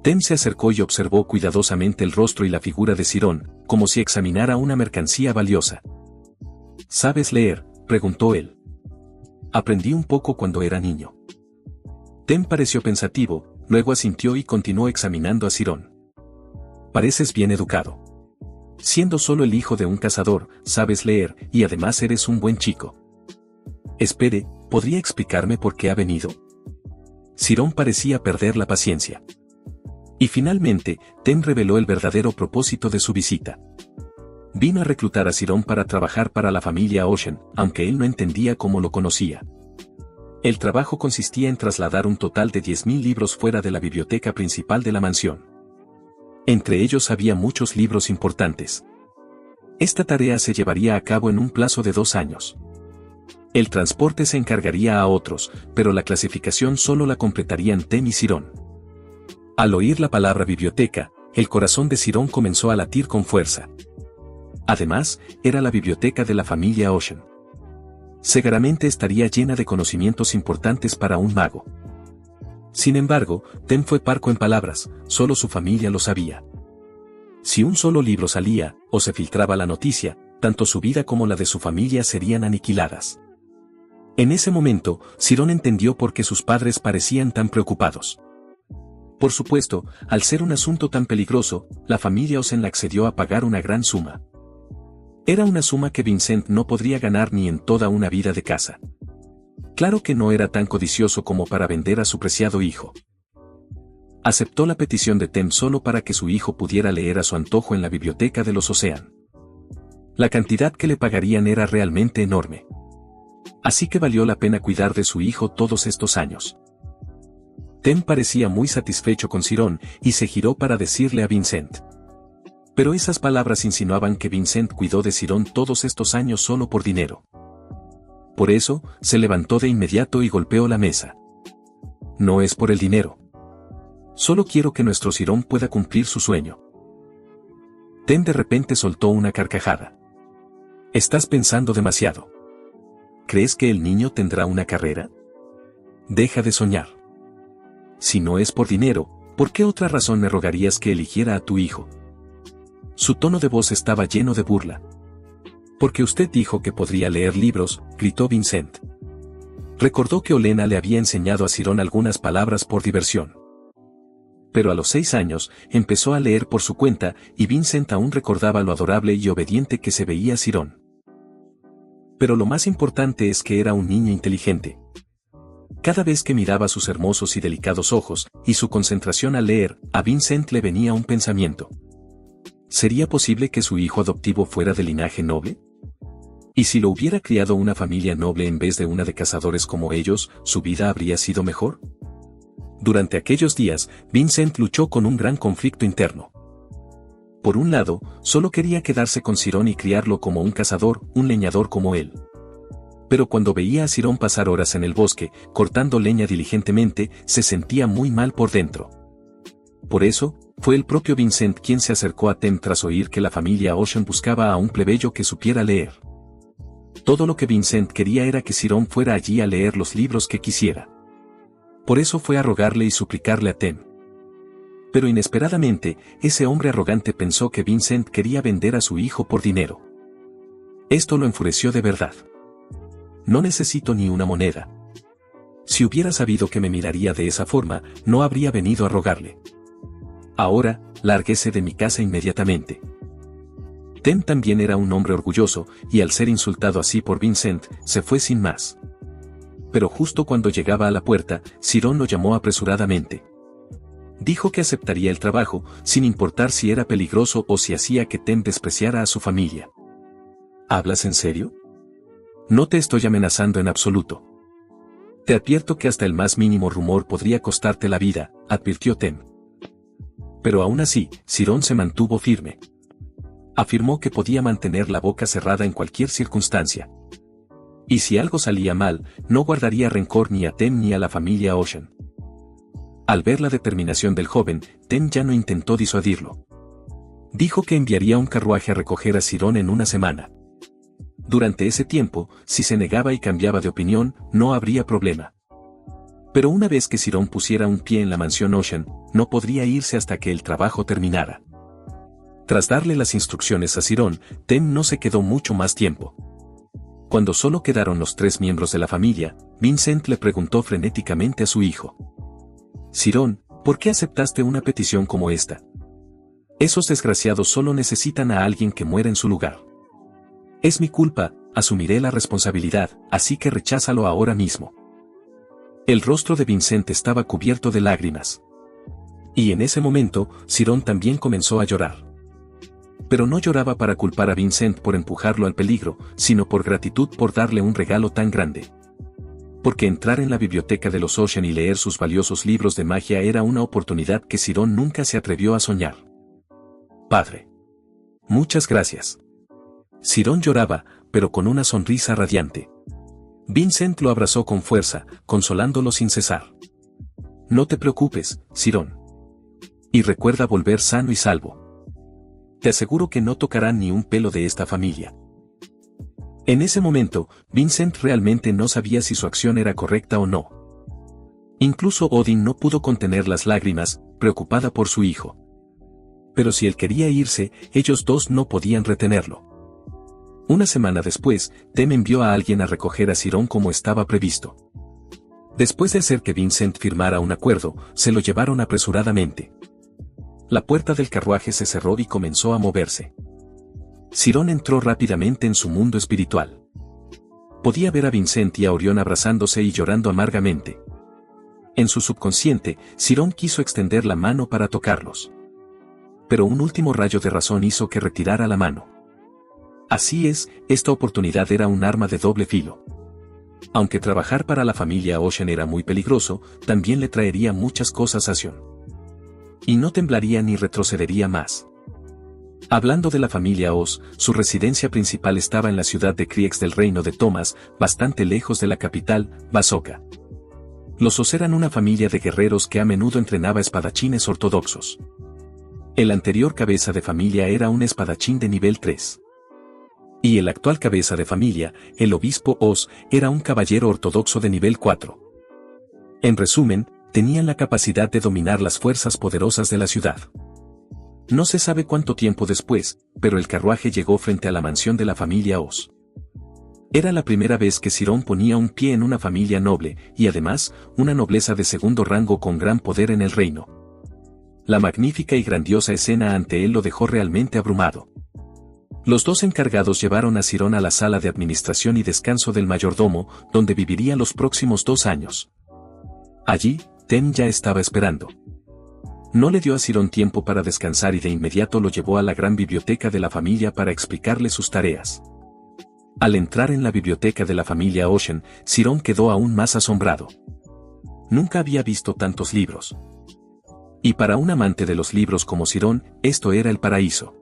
Tem se acercó y observó cuidadosamente el rostro y la figura de Sirón, como si examinara una mercancía valiosa. ¿Sabes leer?, preguntó él. Aprendí un poco cuando era niño. Tem pareció pensativo, luego asintió y continuó examinando a Sirón. Pareces bien educado. Siendo solo el hijo de un cazador, sabes leer, y además eres un buen chico. Espere, ¿podría explicarme por qué ha venido? Sirón parecía perder la paciencia. Y finalmente, Tem reveló el verdadero propósito de su visita. Vino a reclutar a Sirón para trabajar para la familia Ocean, aunque él no entendía cómo lo conocía. El trabajo consistía en trasladar un total de 10.000 libros fuera de la biblioteca principal de la mansión. Entre ellos había muchos libros importantes. Esta tarea se llevaría a cabo en un plazo de 2 años. El transporte se encargaría a otros, pero la clasificación solo la completarían Tem y Sirón. Al oír la palabra biblioteca, el corazón de Sirón comenzó a latir con fuerza. Además, era la biblioteca de la familia Ocean. Seguramente estaría llena de conocimientos importantes para un mago. Sin embargo, Tem fue parco en palabras, solo su familia lo sabía. Si un solo libro salía, o se filtraba la noticia, tanto su vida como la de su familia serían aniquiladas. En ese momento, Sirón entendió por qué sus padres parecían tan preocupados. Por supuesto, al ser un asunto tan peligroso, la familia Ocean accedió a pagar una gran suma. Era una suma que Vincent no podría ganar ni en toda una vida de caza. Claro que no era tan codicioso como para vender a su preciado hijo. Aceptó la petición de Tem solo para que su hijo pudiera leer a su antojo en la biblioteca de los Ocean. La cantidad que le pagarían era realmente enorme. Así que valió la pena cuidar de su hijo todos estos años. Tem parecía muy satisfecho con Sirón y se giró para decirle a Vincent. Pero esas palabras insinuaban que Vincent cuidó de Sirón todos estos años solo por dinero. Por eso, se levantó de inmediato y golpeó la mesa. No es por el dinero. Solo quiero que nuestro Sirón pueda cumplir su sueño. Tem de repente soltó una carcajada. Estás pensando demasiado. ¿Crees que el niño tendrá una carrera? Deja de soñar. Si no es por dinero, ¿por qué otra razón me rogarías que eligiera a tu hijo? Su tono de voz estaba lleno de burla. Porque usted dijo que podría leer libros, gritó Vincent. Recordó que Olena le había enseñado a Sirón algunas palabras por diversión. Pero a los 6 años, empezó a leer por su cuenta, y Vincent aún recordaba lo adorable y obediente que se veía Sirón. Pero lo más importante es que era un niño inteligente. Cada vez que miraba sus hermosos y delicados ojos, y su concentración al leer, a Vincent le venía un pensamiento. ¿Sería posible que su hijo adoptivo fuera de linaje noble? ¿Y si lo hubiera criado una familia noble en vez de una de cazadores como ellos, su vida habría sido mejor? Durante aquellos días, Vincent luchó con un gran conflicto interno. Por un lado, solo quería quedarse con Chiron y criarlo como un cazador, un leñador como él. Pero cuando veía a Chiron pasar horas en el bosque, cortando leña diligentemente, se sentía muy mal por dentro. Por eso, fue el propio Vincent quien se acercó a Tem tras oír que la familia Ocean buscaba a un plebeyo que supiera leer. Todo lo que Vincent quería era que Chiron fuera allí a leer los libros que quisiera. Por eso fue a rogarle y suplicarle a Tem. Pero inesperadamente, ese hombre arrogante pensó que Vincent quería vender a su hijo por dinero. Esto lo enfureció de verdad. No necesito ni una moneda. Si hubiera sabido que me miraría de esa forma, no habría venido a rogarle. Ahora, lárguese de mi casa inmediatamente. Tem también era un hombre orgulloso, y al ser insultado así por Vincent, se fue sin más. Pero justo cuando llegaba a la puerta, Chiron lo llamó apresuradamente. Dijo que aceptaría el trabajo, sin importar si era peligroso o si hacía que Tem despreciara a su familia. ¿Hablas en serio? No te estoy amenazando en absoluto. Te advierto que hasta el más mínimo rumor podría costarte la vida, advirtió Tem. Pero aún así, Chiron se mantuvo firme. Afirmó que podía mantener la boca cerrada en cualquier circunstancia. Y si algo salía mal, no guardaría rencor ni a Tem ni a la familia Ocean. Al ver la determinación del joven, Tem ya no intentó disuadirlo. Dijo que enviaría un carruaje a recoger a Chiron en una semana. Durante ese tiempo, si se negaba y cambiaba de opinión, no habría problema. Pero una vez que Chiron pusiera un pie en la mansión Ocean, no podría irse hasta que el trabajo terminara. Tras darle las instrucciones a Chiron, Tem no se quedó mucho más tiempo. Cuando solo quedaron los 3 miembros de la familia, Vincent le preguntó frenéticamente a su hijo. Chiron, ¿por qué aceptaste una petición como esta? Esos desgraciados solo necesitan a alguien que muera en su lugar. Es mi culpa, asumiré la responsabilidad, así que recházalo ahora mismo. El rostro de Vincent estaba cubierto de lágrimas. Y en ese momento, Chiron también comenzó a llorar. Pero no lloraba para culpar a Vincent por empujarlo al peligro, sino por gratitud por darle un regalo tan grande. Porque entrar en la biblioteca de los Ocean y leer sus valiosos libros de magia era una oportunidad que Chiron nunca se atrevió a soñar. Padre. Muchas gracias. Chiron lloraba, pero con una sonrisa radiante. Vincent lo abrazó con fuerza, consolándolo sin cesar. No te preocupes, Chiron. Y recuerda volver sano y salvo. Te aseguro que no tocarán ni un pelo de esta familia. En ese momento, Vincent realmente no sabía si su acción era correcta o no. Incluso Odin no pudo contener las lágrimas, preocupada por su hijo. Pero si él quería irse, ellos dos no podían retenerlo. Una semana después, Tem envió a alguien a recoger a Chiron como estaba previsto. Después de hacer que Vincent firmara un acuerdo, se lo llevaron apresuradamente. La puerta del carruaje se cerró y comenzó a moverse. Chiron entró rápidamente en su mundo espiritual. Podía ver a Vincent y a Orión abrazándose y llorando amargamente. En su subconsciente, Chiron quiso extender la mano para tocarlos. Pero un último rayo de razón hizo que retirara la mano. Así es, esta oportunidad era un arma de doble filo. Aunque trabajar para la familia Ocean era muy peligroso, también le traería muchas cosas a Sion. Y no temblaría ni retrocedería más. Hablando de la familia Oz, su residencia principal estaba en la ciudad de Kriegs del reino de Thomas, bastante lejos de la capital, Basoka. Los Oz eran una familia de guerreros que a menudo entrenaba espadachines ortodoxos. El anterior cabeza de familia era un espadachín de nivel 3. Y el actual cabeza de familia, el obispo Oz, era un caballero ortodoxo de nivel 4. En resumen, tenían la capacidad de dominar las fuerzas poderosas de la ciudad. No se sabe cuánto tiempo después, pero el carruaje llegó frente a la mansión de la familia Oz. Era la primera vez que Chiron ponía un pie en una familia noble, y además, una nobleza de segundo rango con gran poder en el reino. La magnífica y grandiosa escena ante él lo dejó realmente abrumado. Los dos encargados llevaron a Chiron a la sala de administración y descanso del mayordomo, donde viviría los próximos 2 años. Allí, Tem ya estaba esperando. No le dio a Chiron tiempo para descansar y de inmediato lo llevó a la gran biblioteca de la familia para explicarle sus tareas. Al entrar en la biblioteca de la familia Ocean, Chiron quedó aún más asombrado. Nunca había visto tantos libros. Y para un amante de los libros como Cyrone, esto era el paraíso.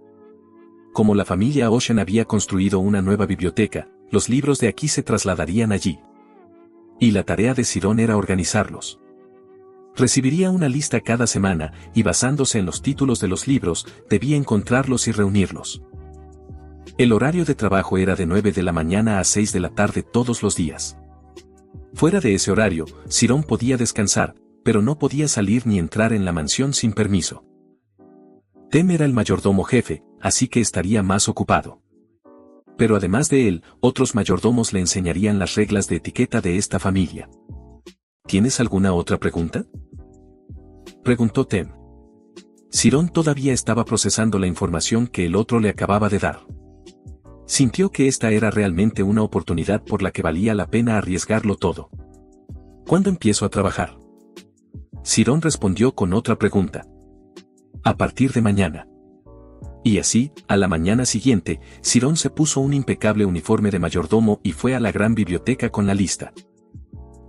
Como la familia Ocean había construido una nueva biblioteca, los libros de aquí se trasladarían allí. Y la tarea de Cyrone era organizarlos. Recibiría una lista cada semana, y basándose en los títulos de los libros, debía encontrarlos y reunirlos. El horario de trabajo era de 9 de la mañana a 6 de la tarde todos los días. Fuera de ese horario, Cyrone podía descansar, pero no podía salir ni entrar en la mansión sin permiso. Tem era el mayordomo jefe, así que estaría más ocupado. Pero además de él, otros mayordomos le enseñarían las reglas de etiqueta de esta familia. ¿Tienes alguna otra pregunta?, preguntó Tem. Cyrone todavía estaba procesando la información que el otro le acababa de dar. Sintió que esta era realmente una oportunidad por la que valía la pena arriesgarlo todo. ¿Cuándo empiezo a trabajar?, Cyrone respondió con otra pregunta. A partir de mañana. Y así, a la mañana siguiente, Cyrone se puso un impecable uniforme de mayordomo y fue a la gran biblioteca con la lista.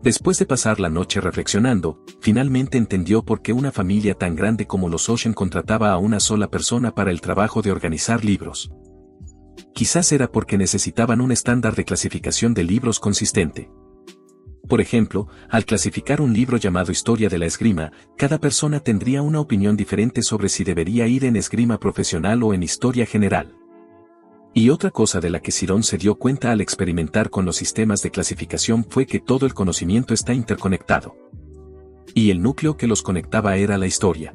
Después de pasar la noche reflexionando, finalmente entendió por qué una familia tan grande como los Ocean contrataba a una sola persona para el trabajo de organizar libros. Quizás era porque necesitaban un estándar de clasificación de libros consistente. Por ejemplo, al clasificar un libro llamado Historia de la Esgrima, cada persona tendría una opinión diferente sobre si debería ir en esgrima profesional o en historia general. Y otra cosa de la que Cyrone se dio cuenta al experimentar con los sistemas de clasificación fue que todo el conocimiento está interconectado. Y el núcleo que los conectaba era la historia.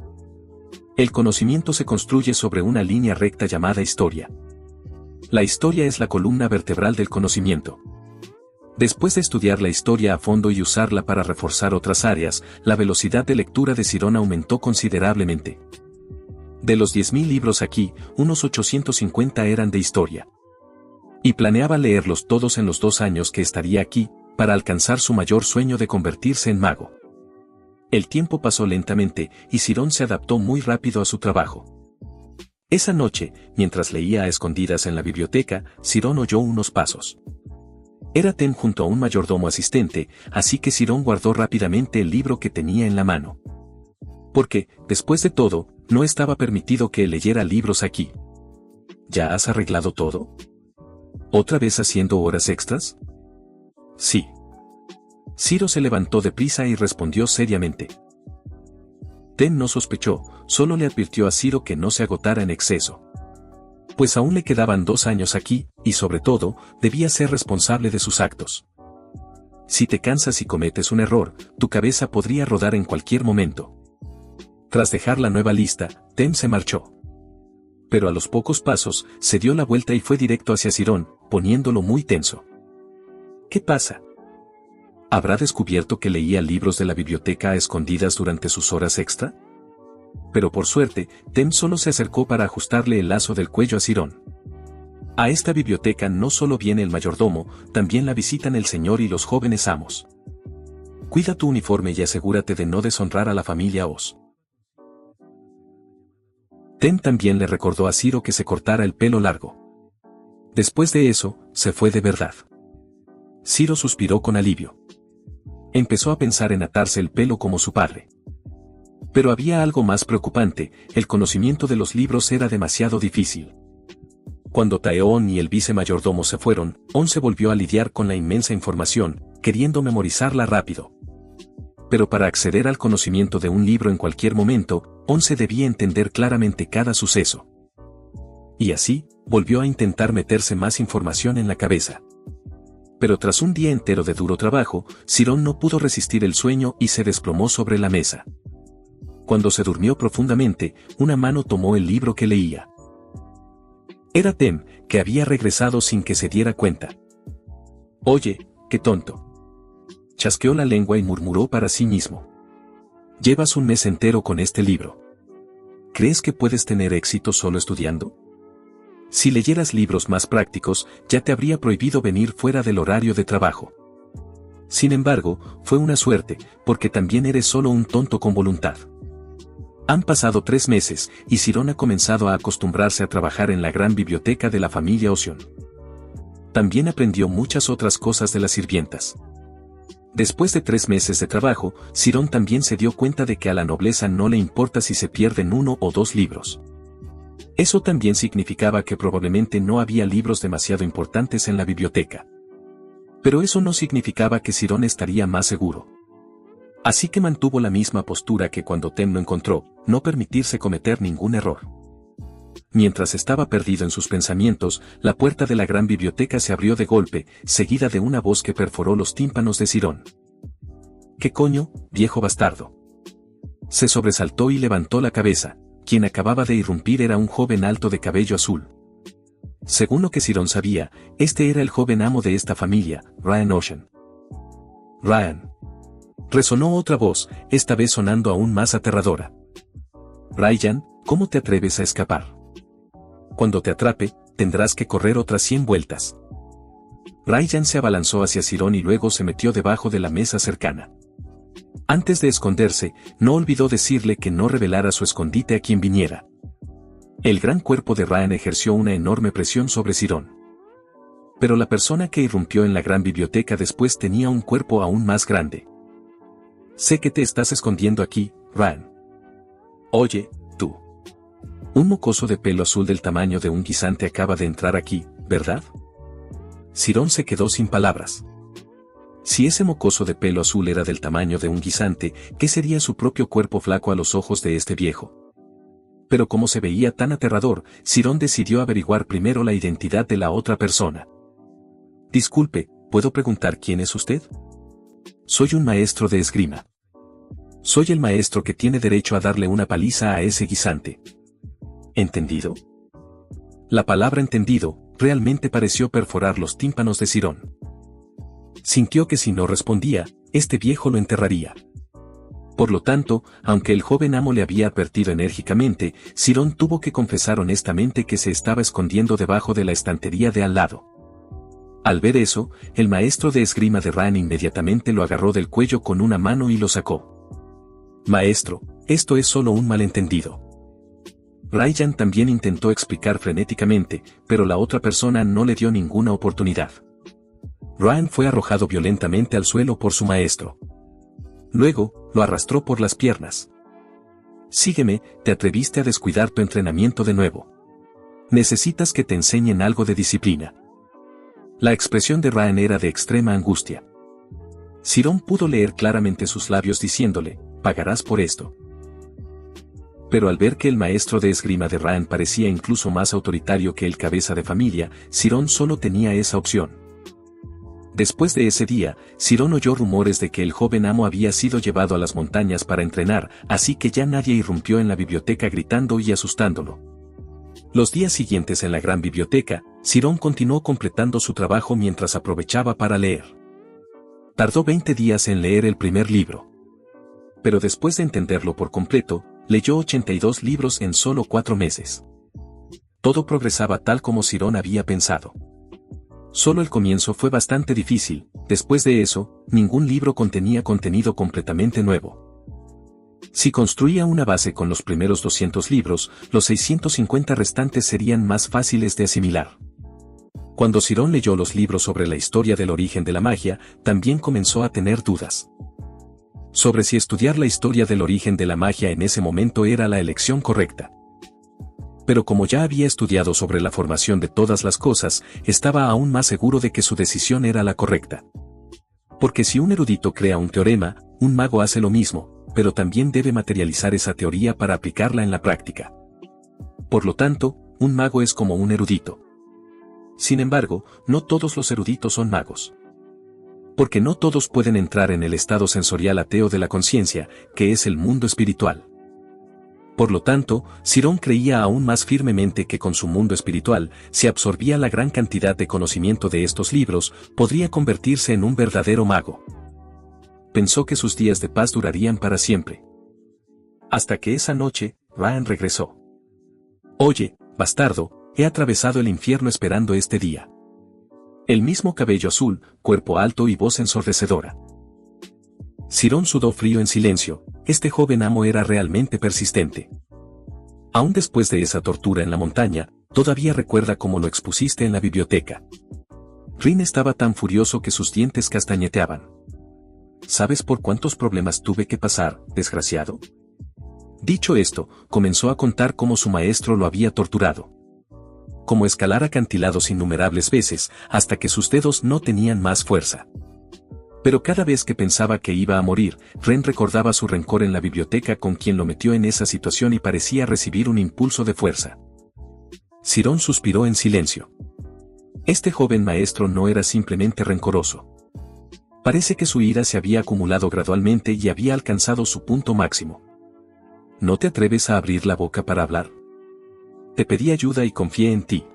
El conocimiento se construye sobre una línea recta llamada historia. La historia es la columna vertebral del conocimiento. Después de estudiar la historia a fondo y usarla para reforzar otras áreas, la velocidad de lectura de Cyrone aumentó considerablemente. De los 10.000 libros aquí, unos 850 eran de historia. Y planeaba leerlos todos en los 2 años que estaría aquí, para alcanzar su mayor sueño de convertirse en mago. El tiempo pasó lentamente, y Cyrone se adaptó muy rápido a su trabajo. Esa noche, mientras leía a escondidas en la biblioteca, Cyrone oyó unos pasos. Era Tem junto a un mayordomo asistente, así que Cyrone guardó rápidamente el libro que tenía en la mano. Porque, después de todo, no estaba permitido que él leyera libros aquí. ¿Ya has arreglado todo? ¿Otra vez haciendo horas extras? Sí. Ciro se levantó deprisa y respondió seriamente. Tem no sospechó, solo le advirtió a Ciro que no se agotara en exceso. Pues aún le quedaban 2 años aquí, y sobre todo, debía ser responsable de sus actos. Si te cansas y cometes un error, tu cabeza podría rodar en cualquier momento. Tras dejar la nueva lista, Tem se marchó. Pero a los pocos pasos, se dio la vuelta y fue directo hacia Cyrone, poniéndolo muy tenso. ¿Qué pasa? ¿Habrá descubierto que leía libros de la biblioteca a escondidas durante sus horas extra? Pero por suerte, Tem solo se acercó para ajustarle el lazo del cuello a Cyrone. A esta biblioteca no solo viene el mayordomo, también la visitan el señor y los jóvenes amos. Cuida tu uniforme y asegúrate de no deshonrar a la familia Oz. Tem también le recordó a Ciro que se cortara el pelo largo. Después de eso, se fue de verdad. Ciro suspiró con alivio. Empezó a pensar en atarse el pelo como su padre. Pero había algo más preocupante, el conocimiento de los libros era demasiado difícil. Cuando Taeon y el vicemayordomo se fueron, On se volvió a lidiar con la inmensa información, queriendo memorizarla rápido. Pero para acceder al conocimiento de un libro en cualquier momento, On se debía entender claramente cada suceso. Y así, volvió a intentar meterse más información en la cabeza. Pero tras un día entero de duro trabajo, Cyrone no pudo resistir el sueño y se desplomó sobre la mesa. Cuando se durmió profundamente, una mano tomó el libro que leía. Era Tem, que había regresado sin que se diera cuenta. Oye, qué tonto. Chasqueó la lengua y murmuró para sí mismo. Llevas un mes entero con este libro. ¿Crees que puedes tener éxito solo estudiando? Si leyeras libros más prácticos, ya te habría prohibido venir fuera del horario de trabajo. Sin embargo, fue una suerte, porque también eres solo un tonto con voluntad. Han pasado 3 meses, y Cyrone ha comenzado a acostumbrarse a trabajar en la gran biblioteca de la familia Ocean. También aprendió muchas otras cosas de las sirvientas. Después de 3 meses de trabajo, Cirón también se dio cuenta de que a la nobleza no le importa si se pierden 1 o 2 libros. Eso también significaba que probablemente no había libros demasiado importantes en la biblioteca. Pero eso no significaba que Cirón estaría más seguro. Así que mantuvo la misma postura que cuando Tem lo encontró, no permitirse cometer ningún error. Mientras estaba perdido en sus pensamientos, la puerta de la gran biblioteca se abrió de golpe, seguida de una voz que perforó los tímpanos de Cirón. «¿Qué coño, viejo bastardo?». Se sobresaltó y levantó la cabeza. Quien acababa de irrumpir era un joven alto de cabello azul. Según lo que Cirón sabía, este era el joven amo de esta familia, Ryan Ocean. «Ryan». Resonó otra voz, esta vez sonando aún más aterradora. «Ryan, ¿cómo te atreves a escapar? Cuando te atrape, tendrás que correr otras 100 vueltas». Ryan se abalanzó hacia Cirón y luego se metió debajo de la mesa cercana. Antes de esconderse, no olvidó decirle que no revelara su escondite a quien viniera. El gran cuerpo de Ryan ejerció una enorme presión sobre Cirón. Pero la persona que irrumpió en la gran biblioteca después tenía un cuerpo aún más grande. «Sé que te estás escondiendo aquí, Ryan. Oye, tú. Un mocoso de pelo azul del tamaño de un guisante acaba de entrar aquí, ¿verdad?». Cirón se quedó sin palabras. Si ese mocoso de pelo azul era del tamaño de un guisante, ¿qué sería su propio cuerpo flaco a los ojos de este viejo? Pero como se veía tan aterrador, Cirón decidió averiguar primero la identidad de la otra persona. «Disculpe, ¿puedo preguntar quién es usted?». «Soy un maestro de esgrima. Soy el maestro que tiene derecho a darle una paliza a ese guisante». «¿Entendido?». La palabra entendido realmente pareció perforar los tímpanos de Cirón. Sintió que si no respondía, este viejo lo enterraría. Por lo tanto, aunque el joven amo le había advertido enérgicamente, Cirón tuvo que confesar honestamente que se estaba escondiendo debajo de la estantería de al lado. Al ver eso, el maestro de esgrima de Ryan inmediatamente lo agarró del cuello con una mano y lo sacó. «Maestro, esto es solo un malentendido». Ryan también intentó explicar frenéticamente, pero la otra persona no le dio ninguna oportunidad. Ryan fue arrojado violentamente al suelo por su maestro. Luego, lo arrastró por las piernas. «Sígueme, te atreviste a descuidar tu entrenamiento de nuevo. Necesitas que te enseñen algo de disciplina». La expresión de Ryan era de extrema angustia. Cirón pudo leer claramente sus labios diciéndole, «Pagarás por esto». Pero al ver que el maestro de esgrima de Ryan parecía incluso más autoritario que el cabeza de familia, Cirón solo tenía esa opción. Después de ese día, Cirón oyó rumores de que el joven amo había sido llevado a las montañas para entrenar, así que ya nadie irrumpió en la biblioteca gritando y asustándolo. Los días siguientes en la gran biblioteca, Cirón continuó completando su trabajo mientras aprovechaba para leer. Tardó 20 días en leer el primer libro. Pero después de entenderlo por completo, leyó 82 libros en solo 4 meses. Todo progresaba tal como Cirón había pensado. Solo el comienzo fue bastante difícil, después de eso, ningún libro contenía contenido completamente nuevo. Si construía una base con los primeros 200 libros, los 650 restantes serían más fáciles de asimilar. Cuando Cirón leyó los libros sobre la historia del origen de la magia, también comenzó a tener dudas sobre si estudiar la historia del origen de la magia en ese momento era la elección correcta. Pero como ya había estudiado sobre la formación de todas las cosas, estaba aún más seguro de que su decisión era la correcta. Porque si un erudito crea un teorema, un mago hace lo mismo, pero también debe materializar esa teoría para aplicarla en la práctica. Por lo tanto, un mago es como un erudito. Sin embargo, no todos los eruditos son magos. Porque no todos pueden entrar en el estado sensorial ateo de la conciencia, que es el mundo espiritual. Por lo tanto, Cirón creía aún más firmemente que con su mundo espiritual, si absorbía la gran cantidad de conocimiento de estos libros, podría convertirse en un verdadero mago. Pensó que sus días de paz durarían para siempre. Hasta que esa noche, Ryan regresó. «Oye, bastardo, he atravesado el infierno esperando este día». El mismo cabello azul, cuerpo alto y voz ensordecedora. Cirón sudó frío en silencio, este joven amo era realmente persistente. Aún después de esa tortura en la montaña, todavía recuerda cómo lo expusiste en la biblioteca. Rin estaba tan furioso que sus dientes castañeteaban. ¿sabes por cuántos problemas tuve que pasar, desgraciado? Dicho esto, comenzó a contar cómo su maestro lo había torturado. Cómo escalar acantilados innumerables veces, hasta que sus dedos no tenían más fuerza. Pero cada vez que pensaba que iba a morir, Ren recordaba su rencor en la biblioteca con quien lo metió en esa situación y parecía recibir un impulso de fuerza. Sirón suspiró en silencio. Este joven maestro no era simplemente rencoroso. Parece que su ira se había acumulado gradualmente y había alcanzado su punto máximo. ¿No te atreves a abrir la boca para hablar? Te pedí ayuda y confié en ti.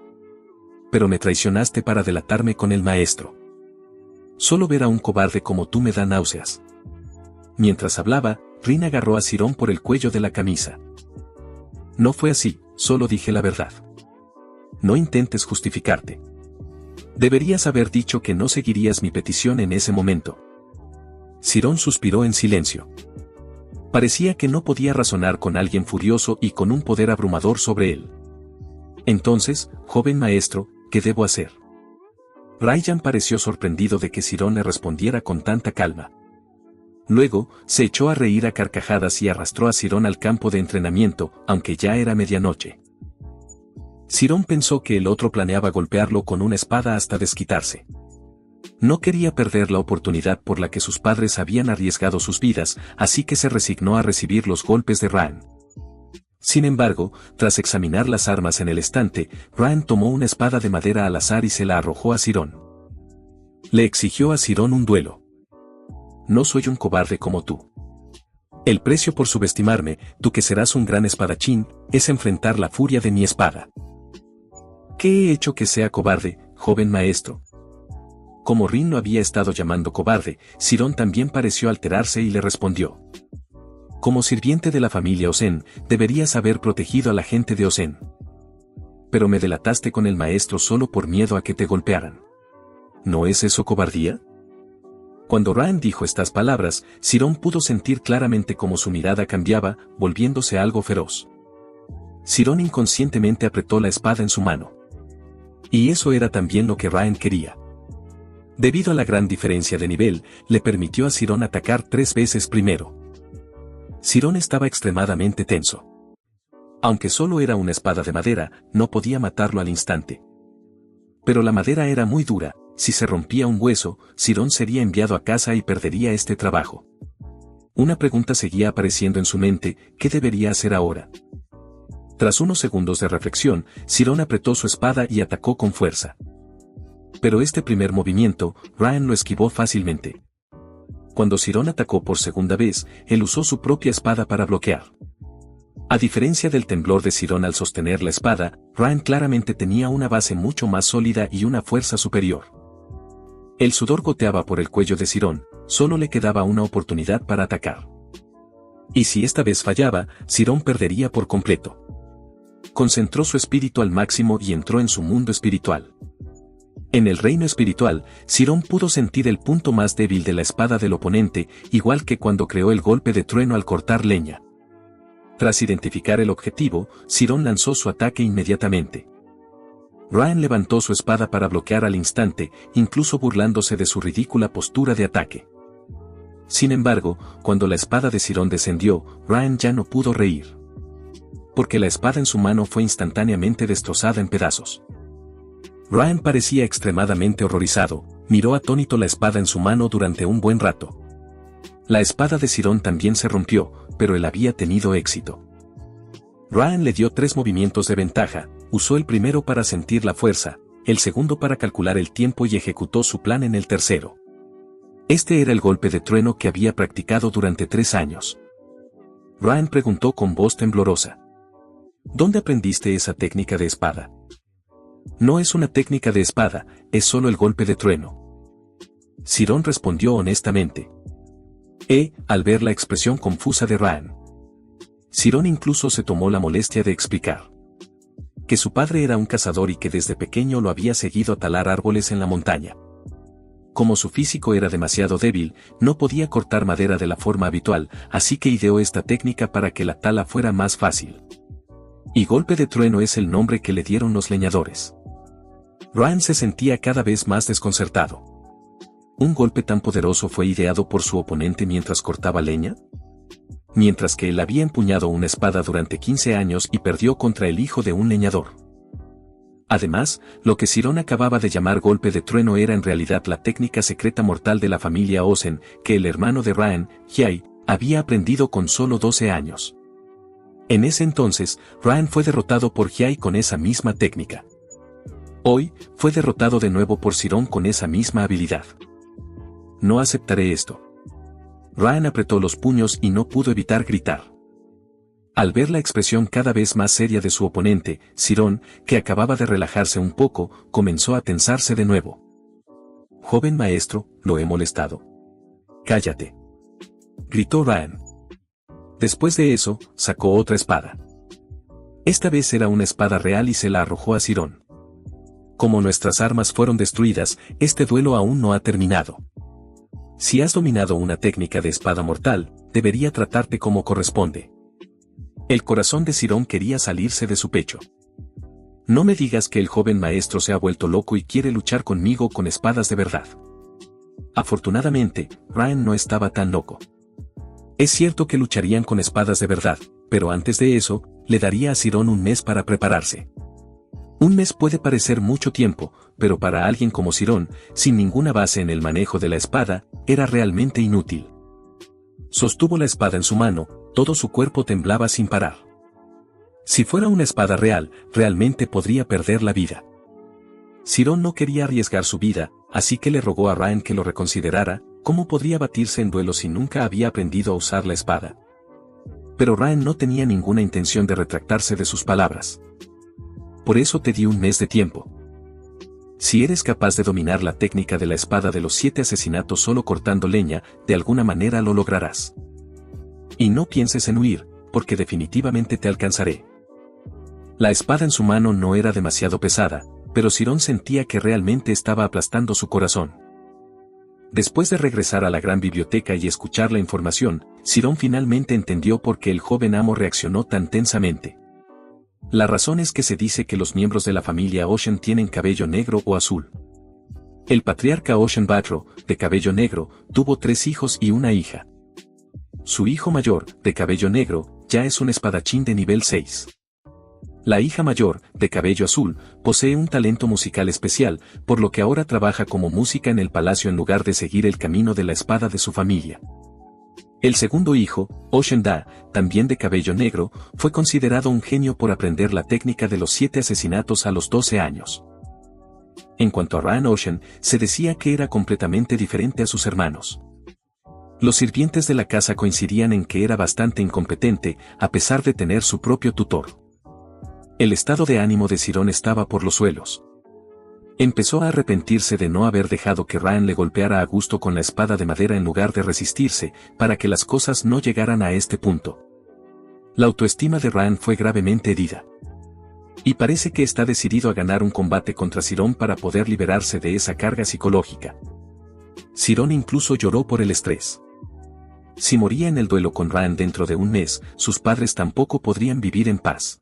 Pero me traicionaste para delatarme con el maestro. Solo ver a un cobarde como tú me da náuseas. Mientras hablaba, Rin agarró a Sirón por el cuello de la camisa. No fue así, solo dije la verdad. No intentes justificarte. Deberías haber dicho que no seguirías mi petición en ese momento. Sirón suspiró en silencio. Parecía que no podía razonar con alguien furioso y con un poder abrumador sobre él. Entonces, joven maestro, ¿qué debo hacer? Ryan pareció sorprendido de que Sirón le respondiera con tanta calma. Luego, se echó a reír a carcajadas y arrastró a Sirón al campo de entrenamiento, aunque ya era medianoche. Sirón pensó que el otro planeaba golpearlo con una espada hasta desquitarse. No quería perder la oportunidad por la que sus padres habían arriesgado sus vidas, así que se resignó a recibir los golpes de Ryan. Sin embargo, tras examinar las armas en el estante, Ryan tomó una espada de madera al azar y se la arrojó a Sirón. Le exigió a Sirón un duelo. No soy un cobarde como tú. El precio por subestimarme, tú que serás un gran espadachín, es enfrentar la furia de mi espada. ¿Qué he hecho que sea cobarde, joven maestro? Como Rin lo había estado llamando cobarde, Sirón también pareció alterarse y le respondió. Como sirviente de la familia Osen, deberías haber protegido a la gente de Osen. Pero me delataste con el maestro solo por miedo a que te golpearan. ¿No es eso cobardía? Cuando Ryan dijo estas palabras, Sirón pudo sentir claramente cómo su mirada cambiaba, volviéndose algo feroz. Sirón inconscientemente apretó la espada en su mano. Y eso era también lo que Ryan quería. Debido a la gran diferencia de nivel, le permitió a Sirón atacar 3 veces primero. Sirón estaba extremadamente tenso. Aunque solo era una espada de madera, no podía matarlo al instante. Pero la madera era muy dura, si se rompía un hueso, Sirón sería enviado a casa y perdería este trabajo. Una pregunta seguía apareciendo en su mente, ¿qué debería hacer ahora? Tras unos segundos de reflexión, Sirón apretó su espada y atacó con fuerza. Pero este primer movimiento, Ryan lo esquivó fácilmente. Cuando Sirón atacó por segunda vez, él usó su propia espada para bloquear. A diferencia del temblor de Sirón al sostener la espada, Ryan claramente tenía una base mucho más sólida y una fuerza superior. El sudor goteaba por el cuello de Sirón, solo le quedaba una oportunidad para atacar. Y si esta vez fallaba, Sirón perdería por completo. Concentró su espíritu al máximo y entró en su mundo espiritual. En el reino espiritual, Sirón pudo sentir el punto más débil de la espada del oponente, igual que cuando creó el golpe de trueno al cortar leña. Tras identificar el objetivo, Sirón lanzó su ataque inmediatamente. Ryan levantó su espada para bloquear al instante, incluso burlándose de su ridícula postura de ataque. Sin embargo, cuando la espada de Sirón descendió, Ryan ya no pudo reír. Porque la espada en su mano fue instantáneamente destrozada en pedazos. Ryan parecía extremadamente horrorizado, miró atónito la espada en su mano durante un buen rato. La espada de Sirón también se rompió, pero él había tenido éxito. Ryan le dio 3 movimientos de ventaja, usó el primero para sentir la fuerza, el segundo para calcular el tiempo y ejecutó su plan en el tercero. Este era el golpe de trueno que había practicado durante 3 años. Ryan preguntó con voz temblorosa. ¿Dónde aprendiste esa técnica de espada? No es una técnica de espada, es solo el golpe de trueno. Sirón respondió honestamente. Al ver la expresión confusa de Ryan. Sirón incluso se tomó la molestia de explicar. Que su padre era un cazador y que desde pequeño lo había seguido a talar árboles en la montaña. Como su físico era demasiado débil, no podía cortar madera de la forma habitual, así que ideó esta técnica para que la tala fuera más fácil. Y golpe de trueno es el nombre que le dieron los leñadores. Ryan se sentía cada vez más desconcertado. ¿Un golpe tan poderoso fue ideado por su oponente mientras cortaba leña? Mientras que él había empuñado una espada durante 15 años y perdió contra el hijo de un leñador. Además, lo que Sirón acababa de llamar golpe de trueno era en realidad la técnica secreta mortal de la familia Osen, que el hermano de Raen, Hiei, había aprendido con solo 12 años. En ese entonces, Raen fue derrotado por Hiei con esa misma técnica. Hoy, fue derrotado de nuevo por Sirón con esa misma habilidad. No aceptaré esto. Raen apretó los puños y no pudo evitar gritar. Al ver la expresión cada vez más seria de su oponente, Sirón, que acababa de relajarse un poco, comenzó a tensarse de nuevo. «Joven maestro, lo he molestado». «Cállate», gritó Raen. Después de eso, sacó otra espada. Esta vez era una espada real y se la arrojó a Sirón. Como nuestras armas fueron destruidas, este duelo aún no ha terminado. Si has dominado una técnica de espada mortal, debería tratarte como corresponde. El corazón de Sirón quería salirse de su pecho. No me digas que el joven maestro se ha vuelto loco y quiere luchar conmigo con espadas de verdad. Afortunadamente, Raen no estaba tan loco. Es cierto que lucharían con espadas de verdad, pero antes de eso, le daría a Sirón un mes para prepararse. Un mes puede parecer mucho tiempo, pero para alguien como Sirón, sin ninguna base en el manejo de la espada, era realmente inútil. Sostuvo la espada en su mano, todo su cuerpo temblaba sin parar. Si fuera una espada real, realmente podría perder la vida. Sirón no quería arriesgar su vida, así que le rogó a Raen que lo reconsiderara. ¿Cómo podría batirse en duelo si nunca había aprendido a usar la espada? Pero Raen no tenía ninguna intención de retractarse de sus palabras. Por eso te di un mes de tiempo. Si eres capaz de dominar la técnica de la espada de los 7 asesinatos solo cortando leña, de alguna manera lo lograrás. Y no pienses en huir, porque definitivamente te alcanzaré. La espada en su mano no era demasiado pesada, pero Sirón sentía que realmente estaba aplastando su corazón. Después de regresar a la gran biblioteca y escuchar la información, Sirón finalmente entendió por qué el joven amo reaccionó tan tensamente. La razón es que se dice que los miembros de la familia Ocean tienen cabello negro o azul. El patriarca Ocean Batro, de cabello negro, tuvo 3 hijos y una hija. Su hijo mayor, de cabello negro, ya es un espadachín de nivel 6. La hija mayor, de cabello azul, posee un talento musical especial, por lo que ahora trabaja como música en el palacio en lugar de seguir el camino de la espada de su familia. El segundo hijo, Ocean Da, también de cabello negro, fue considerado un genio por aprender la técnica de los 7 asesinatos a los 12 años. En cuanto a Raen Ocean, se decía que era completamente diferente a sus hermanos. Los sirvientes de la casa coincidían en que era bastante incompetente, a pesar de tener su propio tutor. El estado de ánimo de Sirón estaba por los suelos. Empezó a arrepentirse de no haber dejado que Raen le golpeara a gusto con la espada de madera en lugar de resistirse, para que las cosas no llegaran a este punto. La autoestima de Raen fue gravemente herida. Y parece que está decidido a ganar un combate contra Sirón para poder liberarse de esa carga psicológica. Sirón incluso lloró por el estrés. Si moría en el duelo con Raen dentro de un mes, sus padres tampoco podrían vivir en paz.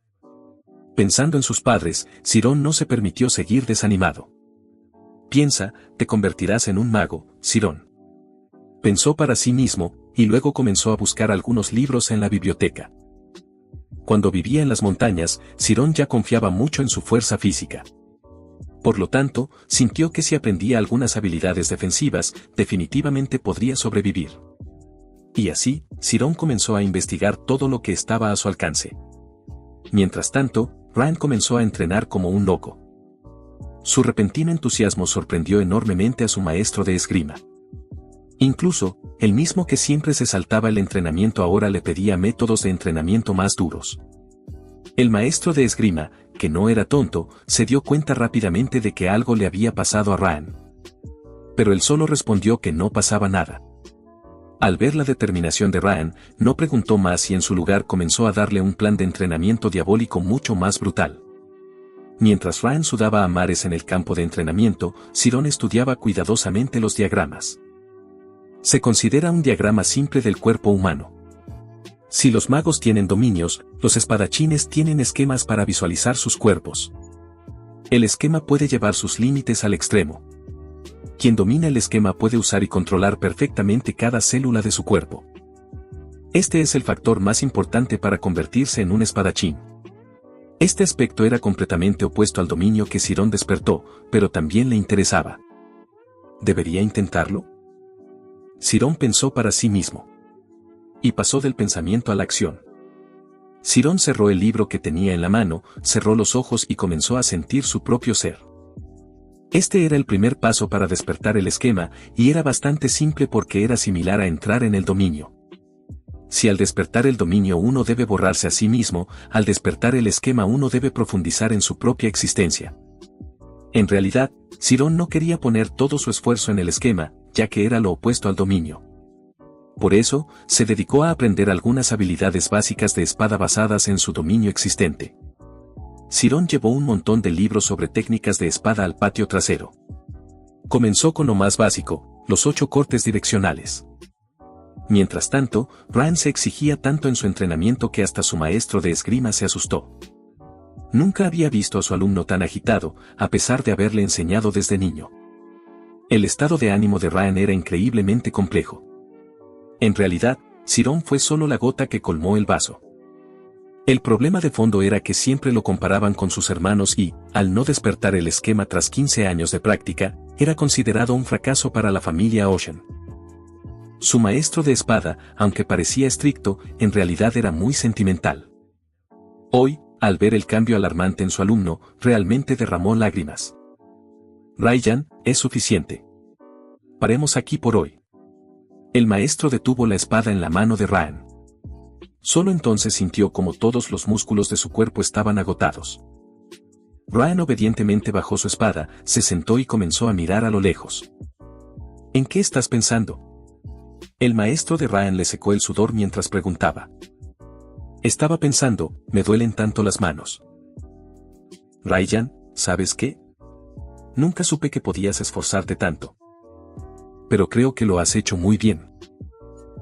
Pensando en sus padres, Sirón no se permitió seguir desanimado. Piensa, te convertirás en un mago, Sirón. Pensó para sí mismo, y luego comenzó a buscar algunos libros en la biblioteca. Cuando vivía en las montañas, Sirón ya confiaba mucho en su fuerza física. Por lo tanto, sintió que si aprendía algunas habilidades defensivas, definitivamente podría sobrevivir. Y así, Sirón comenzó a investigar todo lo que estaba a su alcance. Mientras tanto, Raen comenzó a entrenar como un loco. Su repentino entusiasmo sorprendió enormemente a su maestro de esgrima. Incluso, el mismo que siempre se saltaba el entrenamiento ahora le pedía métodos de entrenamiento más duros. El maestro de esgrima, que no era tonto, se dio cuenta rápidamente de que algo le había pasado a Raen. Pero él solo respondió que no pasaba nada. Al ver la determinación de Raen, no preguntó más y en su lugar comenzó a darle un plan de entrenamiento diabólico mucho más brutal. Mientras Raen sudaba a mares en el campo de entrenamiento, Sirón estudiaba cuidadosamente los diagramas. Se considera un diagrama simple del cuerpo humano. Si los magos tienen dominios, los espadachines tienen esquemas para visualizar sus cuerpos. El esquema puede llevar sus límites al extremo. Quien domina el esquema puede usar y controlar perfectamente cada célula de su cuerpo. Este es el factor más importante para convertirse en un espadachín. Este aspecto era completamente opuesto al dominio que Sirón despertó, pero también le interesaba. ¿Debería intentarlo? Sirón pensó para sí mismo. Y pasó del pensamiento a la acción. Sirón cerró el libro que tenía en la mano, cerró los ojos y comenzó a sentir su propio ser. Este era el primer paso para despertar el esquema, y era bastante simple porque era similar a entrar en el dominio. Si al despertar el dominio uno debe borrarse a sí mismo, al despertar el esquema uno debe profundizar en su propia existencia. En realidad, Sirón no quería poner todo su esfuerzo en el esquema, ya que era lo opuesto al dominio. Por eso, se dedicó a aprender algunas habilidades básicas de espada basadas en su dominio existente. Sirón llevó un montón de libros sobre técnicas de espada al patio trasero. Comenzó con lo más básico, los 8 cortes direccionales. Mientras tanto, Ryan se exigía tanto en su entrenamiento que hasta su maestro de esgrima se asustó. Nunca había visto a su alumno tan agitado, a pesar de haberle enseñado desde niño. El estado de ánimo de Ryan era increíblemente complejo. En realidad, Sirón fue solo la gota que colmó el vaso. El problema de fondo era que siempre lo comparaban con sus hermanos y, al no despertar el esquema tras 15 años de práctica, era considerado un fracaso para la familia Ocean. Su maestro de espada, aunque parecía estricto, en realidad era muy sentimental. Hoy, al ver el cambio alarmante en su alumno, realmente derramó lágrimas. Ryan, es suficiente. Paremos aquí por hoy. El maestro detuvo la espada en la mano de Ryan. Solo entonces sintió como todos los músculos de su cuerpo estaban agotados. Ryan obedientemente bajó su espada, se sentó y comenzó a mirar a lo lejos. ¿En qué estás pensando? El maestro de Ryan le secó el sudor mientras preguntaba. Estaba pensando, me duelen tanto las manos. Ryan, ¿sabes qué? Nunca supe que podías esforzarte tanto. Pero creo que lo has hecho muy bien.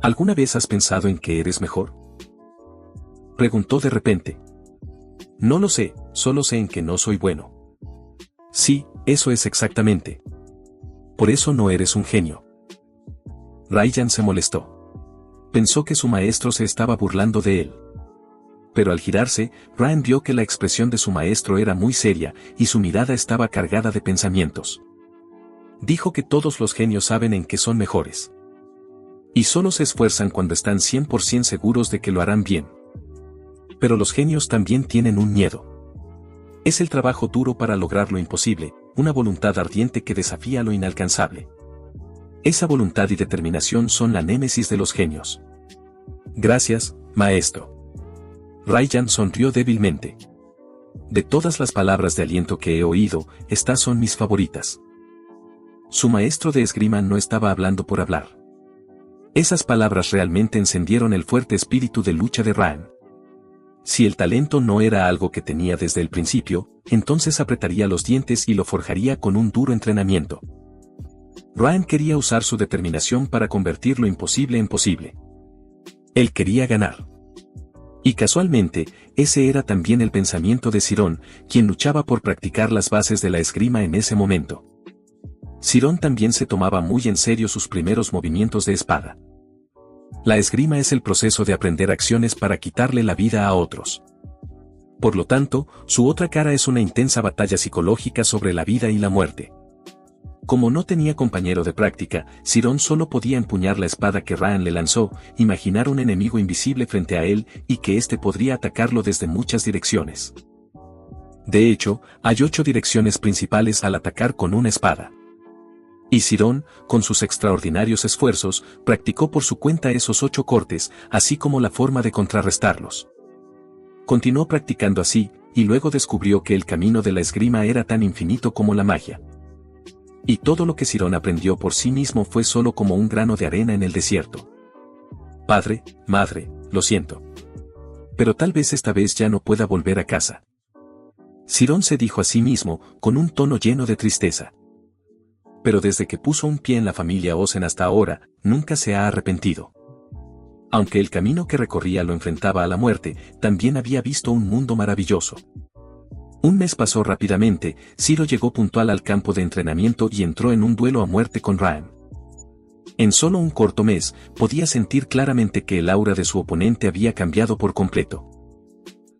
¿Alguna vez has pensado en que eres mejor? Preguntó de repente. No lo sé, solo sé en que no soy bueno. Sí, eso es exactamente. Por eso no eres un genio. Ryan se molestó. Pensó que su maestro se estaba burlando de él. Pero al girarse, Ryan vio que la expresión de su maestro era muy seria, y su mirada estaba cargada de pensamientos. Dijo que todos los genios saben en qué son mejores. Y solo se esfuerzan cuando están 100% seguros de que lo harán bien. Pero los genios también tienen un miedo. Es el trabajo duro para lograr lo imposible, una voluntad ardiente que desafía lo inalcanzable. Esa voluntad y determinación son la némesis de los genios. Gracias, maestro. Ryan sonrió débilmente. De todas las palabras de aliento que he oído, estas son mis favoritas. Su maestro de esgrima no estaba hablando por hablar. Esas palabras realmente encendieron el fuerte espíritu de lucha de Ryan. Si el talento no era algo que tenía desde el principio, entonces apretaría los dientes y lo forjaría con un duro entrenamiento. Ryan quería usar su determinación para convertir lo imposible en posible. Él quería ganar. Y casualmente, ese era también el pensamiento de Sirón, quien luchaba por practicar las bases de la esgrima en ese momento. Sirón también se tomaba muy en serio sus primeros movimientos de espada. La esgrima es el proceso de aprender acciones para quitarle la vida a otros. Por lo tanto, su otra cara es una intensa batalla psicológica sobre la vida y la muerte. Como no tenía compañero de práctica, Sirón solo podía empuñar la espada que Ryan le lanzó, imaginar un enemigo invisible frente a él y que éste podría atacarlo desde muchas direcciones. De hecho, hay 8 direcciones principales al atacar con una espada. Y Sirón, con sus extraordinarios esfuerzos, practicó por su cuenta esos 8 cortes, así como la forma de contrarrestarlos. Continuó practicando así, y luego descubrió que el camino de la esgrima era tan infinito como la magia. Y todo lo que Sirón aprendió por sí mismo fue solo como un grano de arena en el desierto. Padre, madre, lo siento. Pero tal vez esta vez ya no pueda volver a casa. Sirón se dijo a sí mismo, con un tono lleno de tristeza. Pero desde que puso un pie en la familia Osen hasta ahora, nunca se ha arrepentido. Aunque el camino que recorría lo enfrentaba a la muerte, también había visto un mundo maravilloso. Un mes pasó rápidamente, Ciro llegó puntual al campo de entrenamiento y entró en un duelo a muerte con Ryan. En solo un corto mes, podía sentir claramente que el aura de su oponente había cambiado por completo.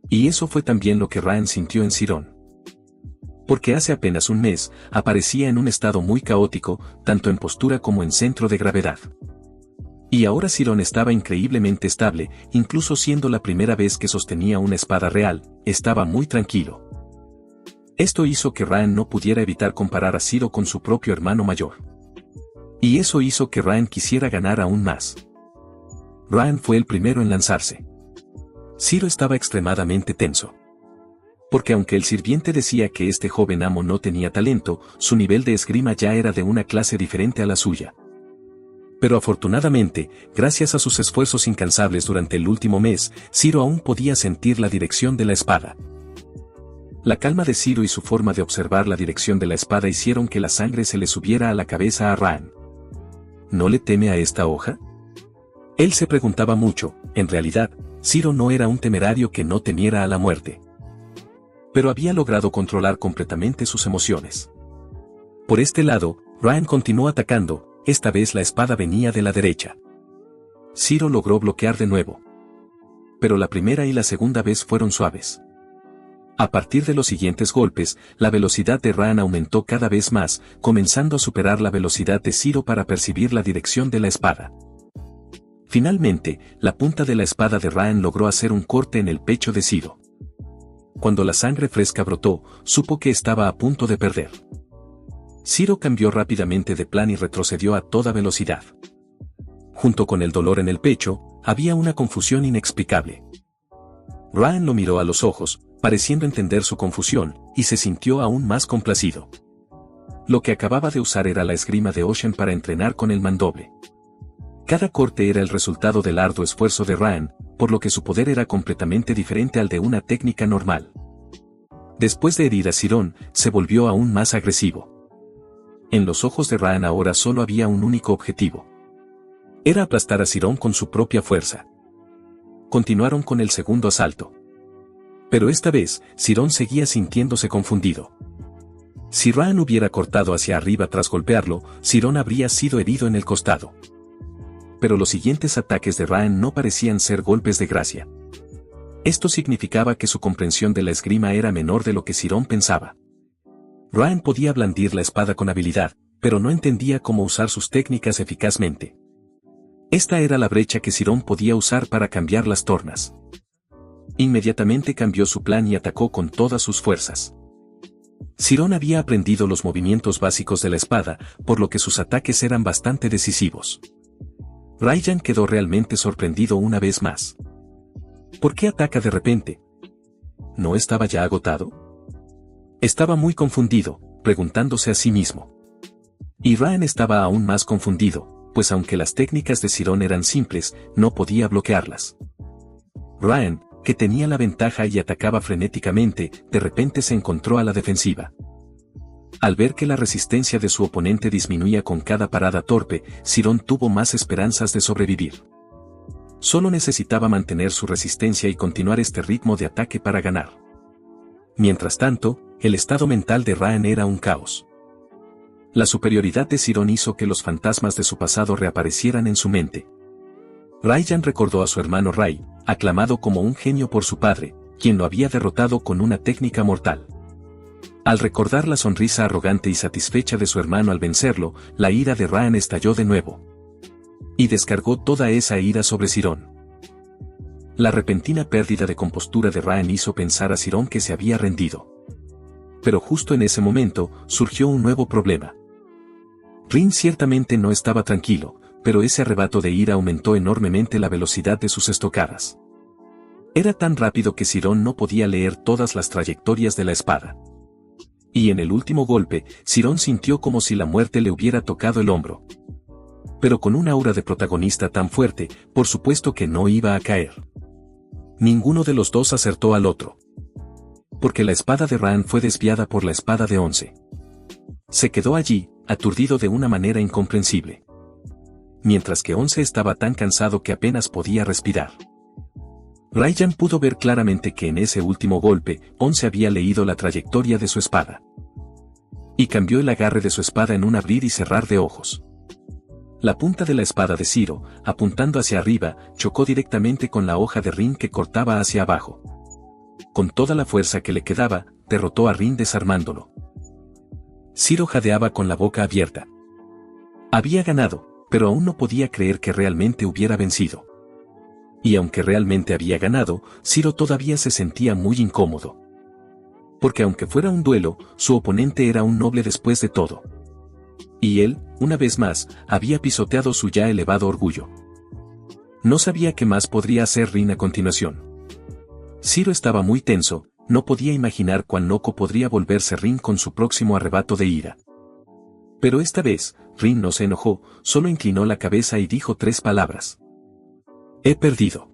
Y eso fue también lo que Ryan sintió en Ciron. Porque hace apenas un mes, aparecía en un estado muy caótico, tanto en postura como en centro de gravedad. Y ahora Ciron estaba increíblemente estable, incluso siendo la primera vez que sostenía una espada real, estaba muy tranquilo. Esto hizo que Ryan no pudiera evitar comparar a Ciro con su propio hermano mayor. Y eso hizo que Ryan quisiera ganar aún más. Ryan fue el primero en lanzarse. Ciro estaba extremadamente tenso. Porque aunque el sirviente decía que este joven amo no tenía talento, su nivel de esgrima ya era de una clase diferente a la suya. Pero afortunadamente, gracias a sus esfuerzos incansables durante el último mes, Ciro aún podía sentir la dirección de la espada. La calma de Ciro y su forma de observar la dirección de la espada hicieron que la sangre se le subiera a la cabeza a Ryan. ¿No le teme a esta hoja? Él se preguntaba mucho. En realidad, Ciro no era un temerario que no temiera a la muerte. Pero había logrado controlar completamente sus emociones. Por este lado, Ryan continuó atacando, esta vez la espada venía de la derecha. Ciro logró bloquear de nuevo. Pero la primera y la segunda vez fueron suaves. A partir de los siguientes golpes, la velocidad de Ryan aumentó cada vez más, comenzando a superar la velocidad de Ciro para percibir la dirección de la espada. Finalmente, la punta de la espada de Ryan logró hacer un corte en el pecho de Ciro. Cuando la sangre fresca brotó, supo que estaba a punto de perder. Ciro cambió rápidamente de plan y retrocedió a toda velocidad. Junto con el dolor en el pecho, había una confusión inexplicable. Ryan lo miró a los ojos, pareciendo entender su confusión, y se sintió aún más complacido. Lo que acababa de usar era la esgrima de Ocean para entrenar con el mandoble. Cada corte era el resultado del arduo esfuerzo de Ryan, por lo que su poder era completamente diferente al de una técnica normal. Después de herir a Ciron, se volvió aún más agresivo. En los ojos de Ryan ahora solo había un único objetivo. Era aplastar a Ciron con su propia fuerza. Continuaron con el segundo asalto. Pero esta vez, Ciron seguía sintiéndose confundido. Si Ryan hubiera cortado hacia arriba tras golpearlo, Ciron habría sido herido en el costado. Pero los siguientes ataques de Ryan no parecían ser golpes de gracia. Esto significaba que su comprensión de la esgrima era menor de lo que Ciron pensaba. Ryan podía blandir la espada con habilidad, pero no entendía cómo usar sus técnicas eficazmente. Esta era la brecha que Ciron podía usar para cambiar las tornas. Inmediatamente cambió su plan y atacó con todas sus fuerzas. Ciron había aprendido los movimientos básicos de la espada, por lo que sus ataques eran bastante decisivos. Ryan quedó realmente sorprendido una vez más. ¿Por qué ataca de repente? ¿No estaba ya agotado? Estaba muy confundido, preguntándose a sí mismo. Y Ryan estaba aún más confundido, pues aunque las técnicas de Ciron eran simples, no podía bloquearlas. Ryan, que tenía la ventaja y atacaba frenéticamente, de repente se encontró a la defensiva. Al ver que la resistencia de su oponente disminuía con cada parada torpe, Ciron tuvo más esperanzas de sobrevivir. Solo necesitaba mantener su resistencia y continuar este ritmo de ataque para ganar. Mientras tanto, el estado mental de Ryan era un caos. La superioridad de Ciron hizo que los fantasmas de su pasado reaparecieran en su mente. Ryan recordó a su hermano Ray, aclamado como un genio por su padre, quien lo había derrotado con una técnica mortal. Al recordar la sonrisa arrogante y satisfecha de su hermano al vencerlo, la ira de Ryan estalló de nuevo. Y descargó toda esa ira sobre Ciron. La repentina pérdida de compostura de Ryan hizo pensar a Ciron que se había rendido. Pero justo en ese momento, surgió un nuevo problema. Rin ciertamente no estaba tranquilo, pero ese arrebato de ira aumentó enormemente la velocidad de sus estocadas. Era tan rápido que Ciron no podía leer todas las trayectorias de la espada. Y en el último golpe, Ciron sintió como si la muerte le hubiera tocado el hombro. Pero con un aura de protagonista tan fuerte, por supuesto que no iba a caer. Ninguno de los dos acertó al otro. Porque la espada de Ryan fue desviada por la espada de Once. Se quedó allí, aturdido de una manera incomprensible. Mientras que Once estaba tan cansado que apenas podía respirar. Ryan pudo ver claramente que en ese último golpe, se había leído la trayectoria de su espada. Y cambió el agarre de su espada en un abrir y cerrar de ojos. La punta de la espada de Ciro, apuntando hacia arriba, chocó directamente con la hoja de Rin que cortaba hacia abajo. Con toda la fuerza que le quedaba, derrotó a Rin desarmándolo. Ciro jadeaba con la boca abierta. Había ganado, pero aún no podía creer que realmente hubiera vencido. Y aunque realmente había ganado, Ciro todavía se sentía muy incómodo. Porque aunque fuera un duelo, su oponente era un noble después de todo. Y él, una vez más, había pisoteado su ya elevado orgullo. No sabía qué más podría hacer Rin a continuación. Ciro estaba muy tenso, no podía imaginar cuán loco podría volverse Rin con su próximo arrebato de ira. Pero esta vez, Rin no se enojó, solo inclinó la cabeza y dijo 3 palabras. He perdido.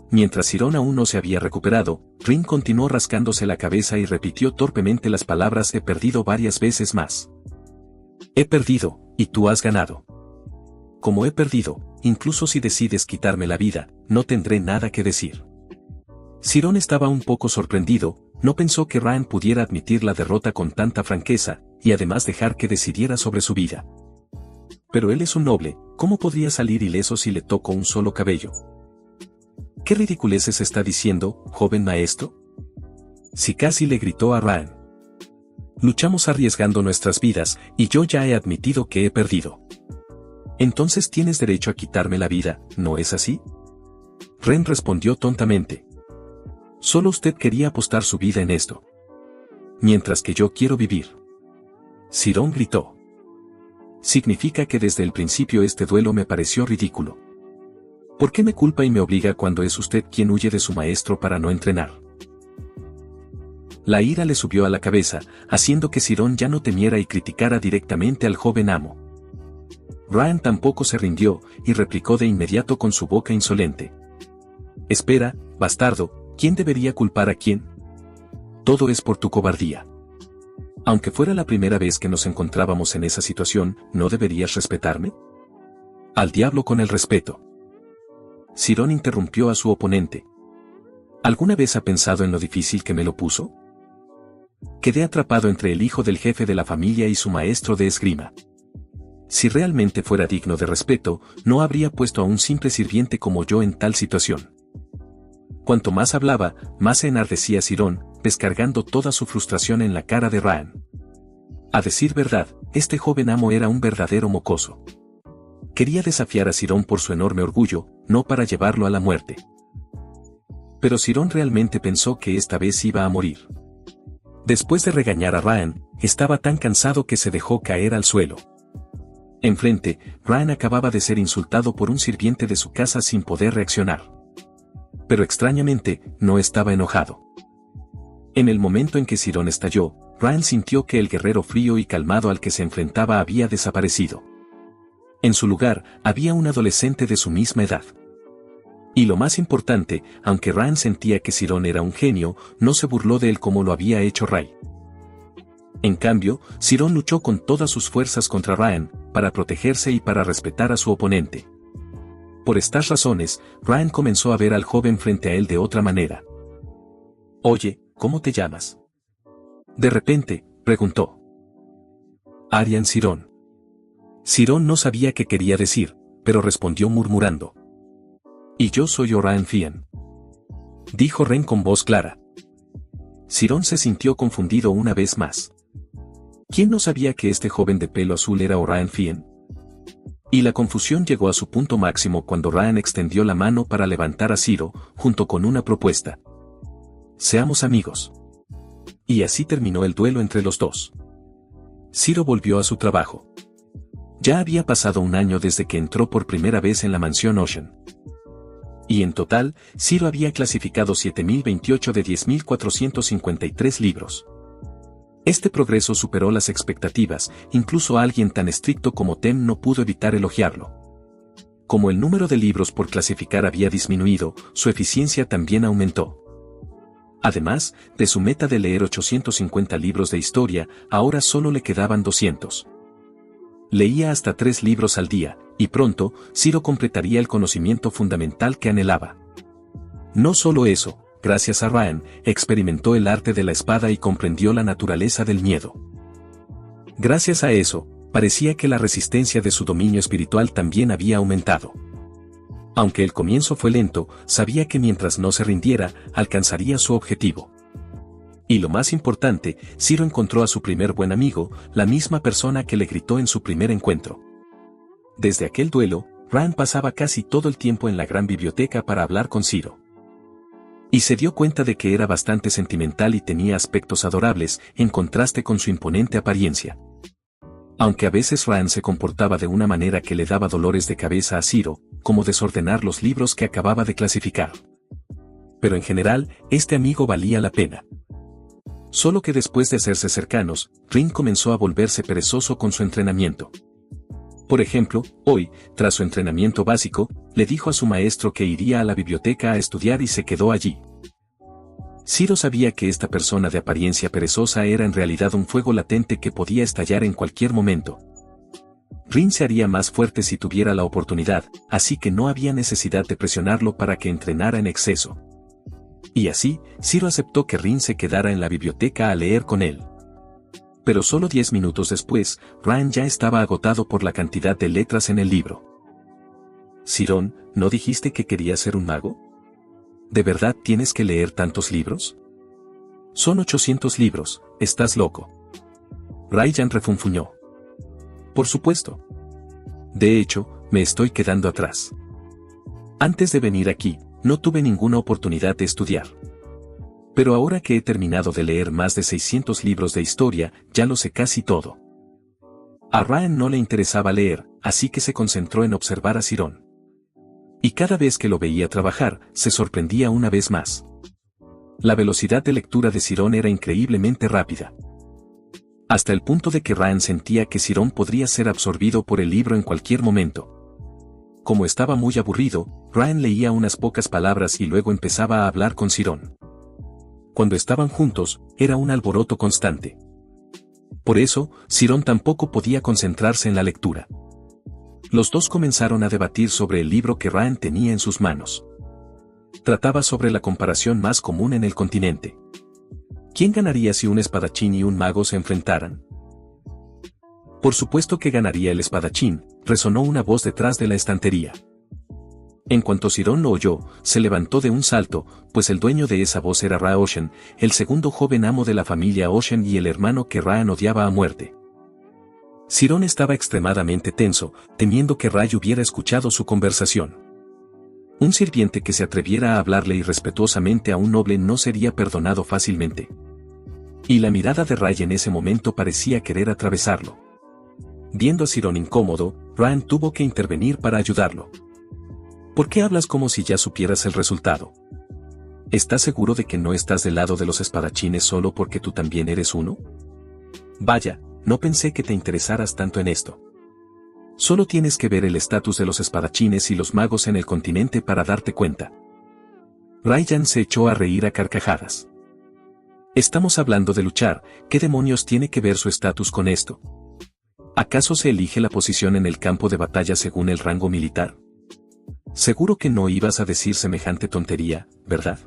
Mientras Ciron aún no se había recuperado, Rin continuó rascándose la cabeza y repitió torpemente las palabras he perdido varias veces más. He perdido, y tú has ganado. Como he perdido, incluso si decides quitarme la vida, no tendré nada que decir. Ciron estaba un poco sorprendido, no pensó que Ryan pudiera admitir la derrota con tanta franqueza, y además dejar que decidiera sobre su vida. Pero él es un noble, ¿cómo podría salir ileso si le tocó un solo cabello? ¿Qué ridiculeces está diciendo, joven maestro? Si casi le gritó a Ryan. Luchamos arriesgando nuestras vidas, y yo ya he admitido que he perdido. Entonces tienes derecho a quitarme la vida, ¿no es así? Ren respondió tontamente. Solo usted quería apostar su vida en esto. Mientras que yo quiero vivir. Ciron gritó. Significa que desde el principio este duelo me pareció ridículo. ¿Por qué me culpa y me obliga cuando es usted quien huye de su maestro para no entrenar? La ira le subió a la cabeza, haciendo que Ciron ya no temiera y criticara directamente al joven amo. Ryan tampoco se rindió, y replicó de inmediato con su boca insolente. Espera, bastardo, ¿quién debería culpar a quién? Todo es por tu cobardía. Aunque fuera la primera vez que nos encontrábamos en esa situación, ¿no deberías respetarme? Al diablo con el respeto. Ciron interrumpió a su oponente. ¿Alguna vez ha pensado en lo difícil que me lo puso? Quedé atrapado entre el hijo del jefe de la familia y su maestro de esgrima. Si realmente fuera digno de respeto, no habría puesto a un simple sirviente como yo en tal situación. Cuanto más hablaba, más se enardecía Ciron, descargando toda su frustración en la cara de Ryan. A decir verdad, este joven amo era un verdadero mocoso. Quería desafiar a Ciron por su enorme orgullo, no para llevarlo a la muerte. Pero Ciron realmente pensó que esta vez iba a morir. Después de regañar a Ryan, estaba tan cansado que se dejó caer al suelo. Enfrente, Ryan acababa de ser insultado por un sirviente de su casa sin poder reaccionar. Pero extrañamente, no estaba enojado. En el momento en que Ciron estalló, Ryan sintió que el guerrero frío y calmado al que se enfrentaba había desaparecido. En su lugar, había un adolescente de su misma edad. Y lo más importante, aunque Ryan sentía que Ciron era un genio, no se burló de él como lo había hecho Ray. En cambio, Ciron luchó con todas sus fuerzas contra Ryan, para protegerse y para respetar a su oponente. Por estas razones, Ryan comenzó a ver al joven frente a él de otra manera. Oye, ¿cómo te llamas? De repente, preguntó. Arian Ciron. Ciron no sabía qué quería decir, pero respondió murmurando. Y yo soy Orain Fien. Dijo Ren con voz clara. Ciron se sintió confundido una vez más. ¿Quién no sabía que este joven de pelo azul era Orain Fien? Y la confusión llegó a su punto máximo cuando Ryan extendió la mano para levantar a Ciro, junto con una propuesta. Seamos amigos. Y así terminó el duelo entre los dos. Ciro volvió a su trabajo. Ya había pasado un año desde que entró por primera vez en la mansión Ocean. Y en total, Ciro había clasificado 7.028 de 10.453 libros. Este progreso superó las expectativas, incluso alguien tan estricto como Tem no pudo evitar elogiarlo. Como el número de libros por clasificar había disminuido, su eficiencia también aumentó. Además, de su meta de leer 850 libros de historia, ahora solo le quedaban 200. Leía hasta 3 libros al día, y pronto, Ciro completaría el conocimiento fundamental que anhelaba. No solo eso, gracias a Ryan, experimentó el arte de la espada y comprendió la naturaleza del miedo. Gracias a eso, parecía que la resistencia de su dominio espiritual también había aumentado. Aunque el comienzo fue lento, sabía que mientras no se rindiera, alcanzaría su objetivo. Y lo más importante, Ciro encontró a su primer buen amigo, la misma persona que le gritó en su primer encuentro. Desde aquel duelo, Ryan pasaba casi todo el tiempo en la gran biblioteca para hablar con Ciro. Y se dio cuenta de que era bastante sentimental y tenía aspectos adorables, en contraste con su imponente apariencia. Aunque a veces Ryan se comportaba de una manera que le daba dolores de cabeza a Ciro, como desordenar los libros que acababa de clasificar. Pero en general, este amigo valía la pena. Solo que después de hacerse cercanos, Rin comenzó a volverse perezoso con su entrenamiento. Por ejemplo, hoy, tras su entrenamiento básico, le dijo a su maestro que iría a la biblioteca a estudiar y se quedó allí. Ciro sabía que esta persona de apariencia perezosa era en realidad un fuego latente que podía estallar en cualquier momento. Rin se haría más fuerte si tuviera la oportunidad, así que no había necesidad de presionarlo para que entrenara en exceso. Y así, Ciro aceptó que Rin se quedara en la biblioteca a leer con él. Pero solo 10 minutos después, Ryan ya estaba agotado por la cantidad de letras en el libro. «Cirón, ¿no dijiste que querías ser un mago? ¿De verdad tienes que leer tantos libros? Son 800 libros, estás loco». Ryan refunfuñó. «Por supuesto. De hecho, me estoy quedando atrás. Antes de venir aquí, no tuve ninguna oportunidad de estudiar. Pero ahora que he terminado de leer más de 600 libros de historia, ya lo sé casi todo». A Ryan no le interesaba leer, así que se concentró en observar a Cirón. Y cada vez que lo veía trabajar, se sorprendía una vez más. La velocidad de lectura de Cirón era increíblemente rápida. Hasta el punto de que Ryan sentía que Cirón podría ser absorbido por el libro en cualquier momento. Como estaba muy aburrido, Ryan leía unas pocas palabras y luego empezaba a hablar con Cirón. Cuando estaban juntos, era un alboroto constante. Por eso, Cirón tampoco podía concentrarse en la lectura. Los dos comenzaron a debatir sobre el libro que Ryan tenía en sus manos. Trataba sobre la comparación más común en el continente. ¿Quién ganaría si un espadachín y un mago se enfrentaran? Por supuesto que ganaría el espadachín, resonó una voz detrás de la estantería. En cuanto Cirón lo oyó, se levantó de un salto, pues el dueño de esa voz era Ra Ocean, el segundo joven amo de la familia Ocean y el hermano que Ryan odiaba a muerte. Cirón estaba extremadamente tenso, temiendo que Ray hubiera escuchado su conversación. Un sirviente que se atreviera a hablarle irrespetuosamente a un noble no sería perdonado fácilmente. Y la mirada de Ray en ese momento parecía querer atravesarlo. Viendo a Cirón incómodo, Ryan tuvo que intervenir para ayudarlo. ¿Por qué hablas como si ya supieras el resultado? ¿Estás seguro de que no estás del lado de los espadachines solo porque tú también eres uno? Vaya, no pensé que te interesaras tanto en esto. Solo tienes que ver el estatus de los espadachines y los magos en el continente para darte cuenta. Ryan se echó a reír a carcajadas. Estamos hablando de luchar, ¿qué demonios tiene que ver su estatus con esto? ¿Acaso se elige la posición en el campo de batalla según el rango militar? Seguro que no ibas a decir semejante tontería, ¿verdad?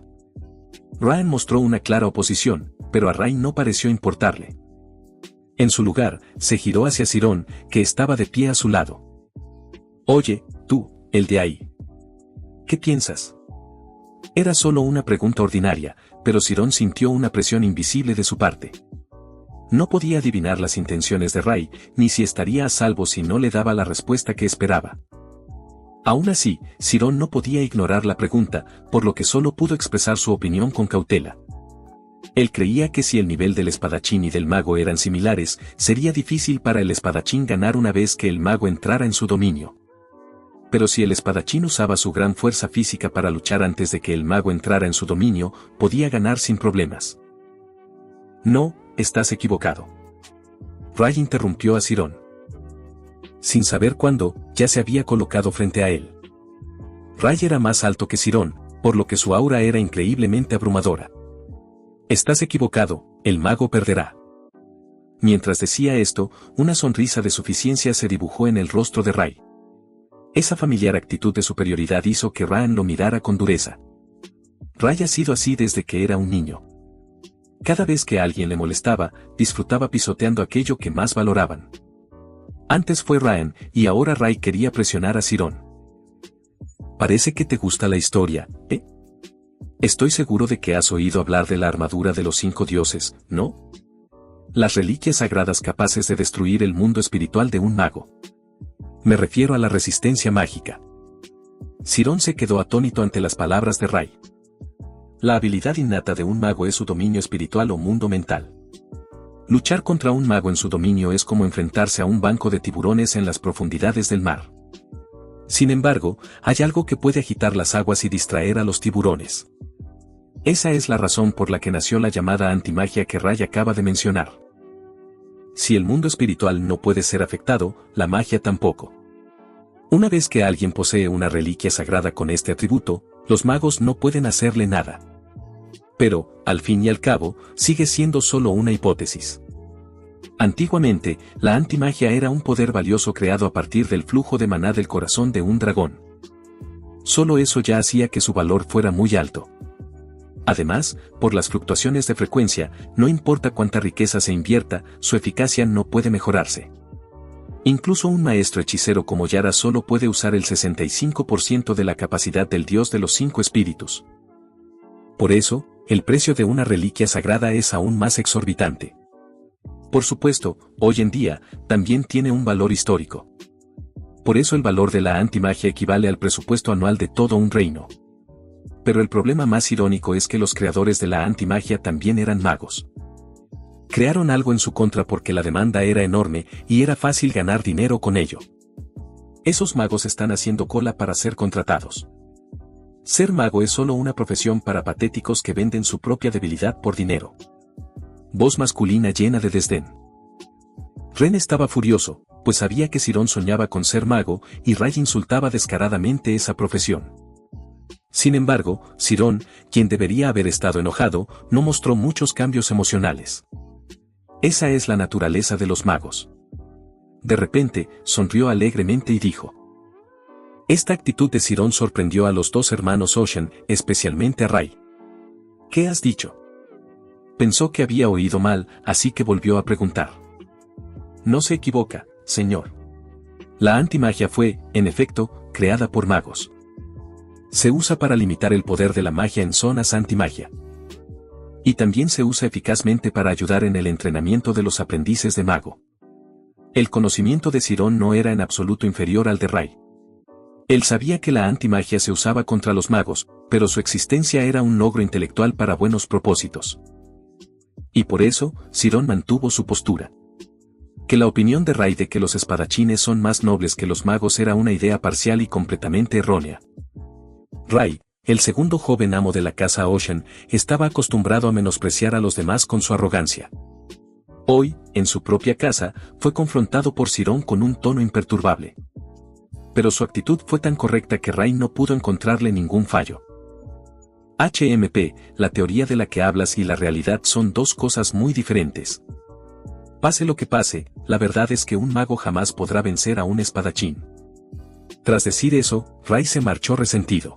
Ryan mostró una clara oposición, pero a Ray no pareció importarle. En su lugar, se giró hacia Cirón, que estaba de pie a su lado. Oye, tú, el de ahí. ¿Qué piensas? Era solo una pregunta ordinaria, pero Cirón sintió una presión invisible de su parte. No podía adivinar las intenciones de Ray, ni si estaría a salvo si no le daba la respuesta que esperaba. Aún así, Cirón no podía ignorar la pregunta, por lo que solo pudo expresar su opinión con cautela. Él creía que si el nivel del espadachín y del mago eran similares, sería difícil para el espadachín ganar una vez que el mago entrara en su dominio. Pero si el espadachín usaba su gran fuerza física para luchar antes de que el mago entrara en su dominio, podía ganar sin problemas. No, estás equivocado. Ray interrumpió a Cirón. Sin saber cuándo, ya se había colocado frente a él. Ray era más alto que Cirón, por lo que su aura era increíblemente abrumadora. Estás equivocado, el mago perderá. Mientras decía esto, una sonrisa de suficiencia se dibujó en el rostro de Ray. Esa familiar actitud de superioridad hizo que Ryan lo mirara con dureza. Ray ha sido así desde que era un niño. Cada vez que alguien le molestaba, disfrutaba pisoteando aquello que más valoraban. Antes fue Ryan, y ahora Ray quería presionar a Sirón. Parece que te gusta la historia, ¿eh? Estoy seguro de que has oído hablar de la armadura de los 5 dioses, ¿no? Las reliquias sagradas capaces de destruir el mundo espiritual de un mago. Me refiero a la resistencia mágica. Sirón se quedó atónito ante las palabras de Ray. La habilidad innata de un mago es su dominio espiritual o mundo mental. Luchar contra un mago en su dominio es como enfrentarse a un banco de tiburones en las profundidades del mar. Sin embargo, hay algo que puede agitar las aguas y distraer a los tiburones. Esa es la razón por la que nació la llamada antimagia que Ray acaba de mencionar. Si el mundo espiritual no puede ser afectado, la magia tampoco. Una vez que alguien posee una reliquia sagrada con este atributo, los magos no pueden hacerle nada. Pero, al fin y al cabo, sigue siendo solo una hipótesis. Antiguamente, la antimagia era un poder valioso creado a partir del flujo de maná del corazón de un dragón. Solo eso ya hacía que su valor fuera muy alto. Además, por las fluctuaciones de frecuencia, no importa cuánta riqueza se invierta, su eficacia no puede mejorarse. Incluso un maestro hechicero como Yara solo puede usar el 65% de la capacidad del dios de los 5 espíritus. Por eso, el precio de una reliquia sagrada es aún más exorbitante. Por supuesto, hoy en día, también tiene un valor histórico. Por eso el valor de la antimagia equivale al presupuesto anual de todo un reino. Pero el problema más irónico es que los creadores de la antimagia también eran magos. Crearon algo en su contra porque la demanda era enorme y era fácil ganar dinero con ello. Esos magos están haciendo cola para ser contratados. Ser mago es solo una profesión para patéticos que venden su propia debilidad por dinero. Voz masculina llena de desdén. Ren estaba furioso, pues sabía que Sirón soñaba con ser mago y Ray insultaba descaradamente esa profesión. Sin embargo, Sirón, quien debería haber estado enojado, no mostró muchos cambios emocionales. Esa es la naturaleza de los magos. De repente, sonrió alegremente y dijo. Esta actitud de Sirón sorprendió a los 2 hermanos Ocean, especialmente a Ray. ¿Qué has dicho? Pensó que había oído mal, así que volvió a preguntar. No se equivoca, señor. La antimagia fue, en efecto, creada por magos. Se usa para limitar el poder de la magia en zonas antimagia. Y también se usa eficazmente para ayudar en el entrenamiento de los aprendices de mago. El conocimiento de Sirón no era en absoluto inferior al de Ray. Él sabía que la antimagia se usaba contra los magos, pero su existencia era un logro intelectual para buenos propósitos. Y por eso, Sirón mantuvo su postura. Que la opinión de Ray de que los espadachines son más nobles que los magos era una idea parcial y completamente errónea. Ray, el segundo joven amo de la casa Ocean, estaba acostumbrado a menospreciar a los demás con su arrogancia. Hoy, en su propia casa, fue confrontado por Sirón con un tono imperturbable. Pero su actitud fue tan correcta que Ray no pudo encontrarle ningún fallo. HMP, la teoría de la que hablas y la realidad son 2 cosas muy diferentes. Pase lo que pase, la verdad es que un mago jamás podrá vencer a un espadachín. Tras decir eso, Ray se marchó resentido.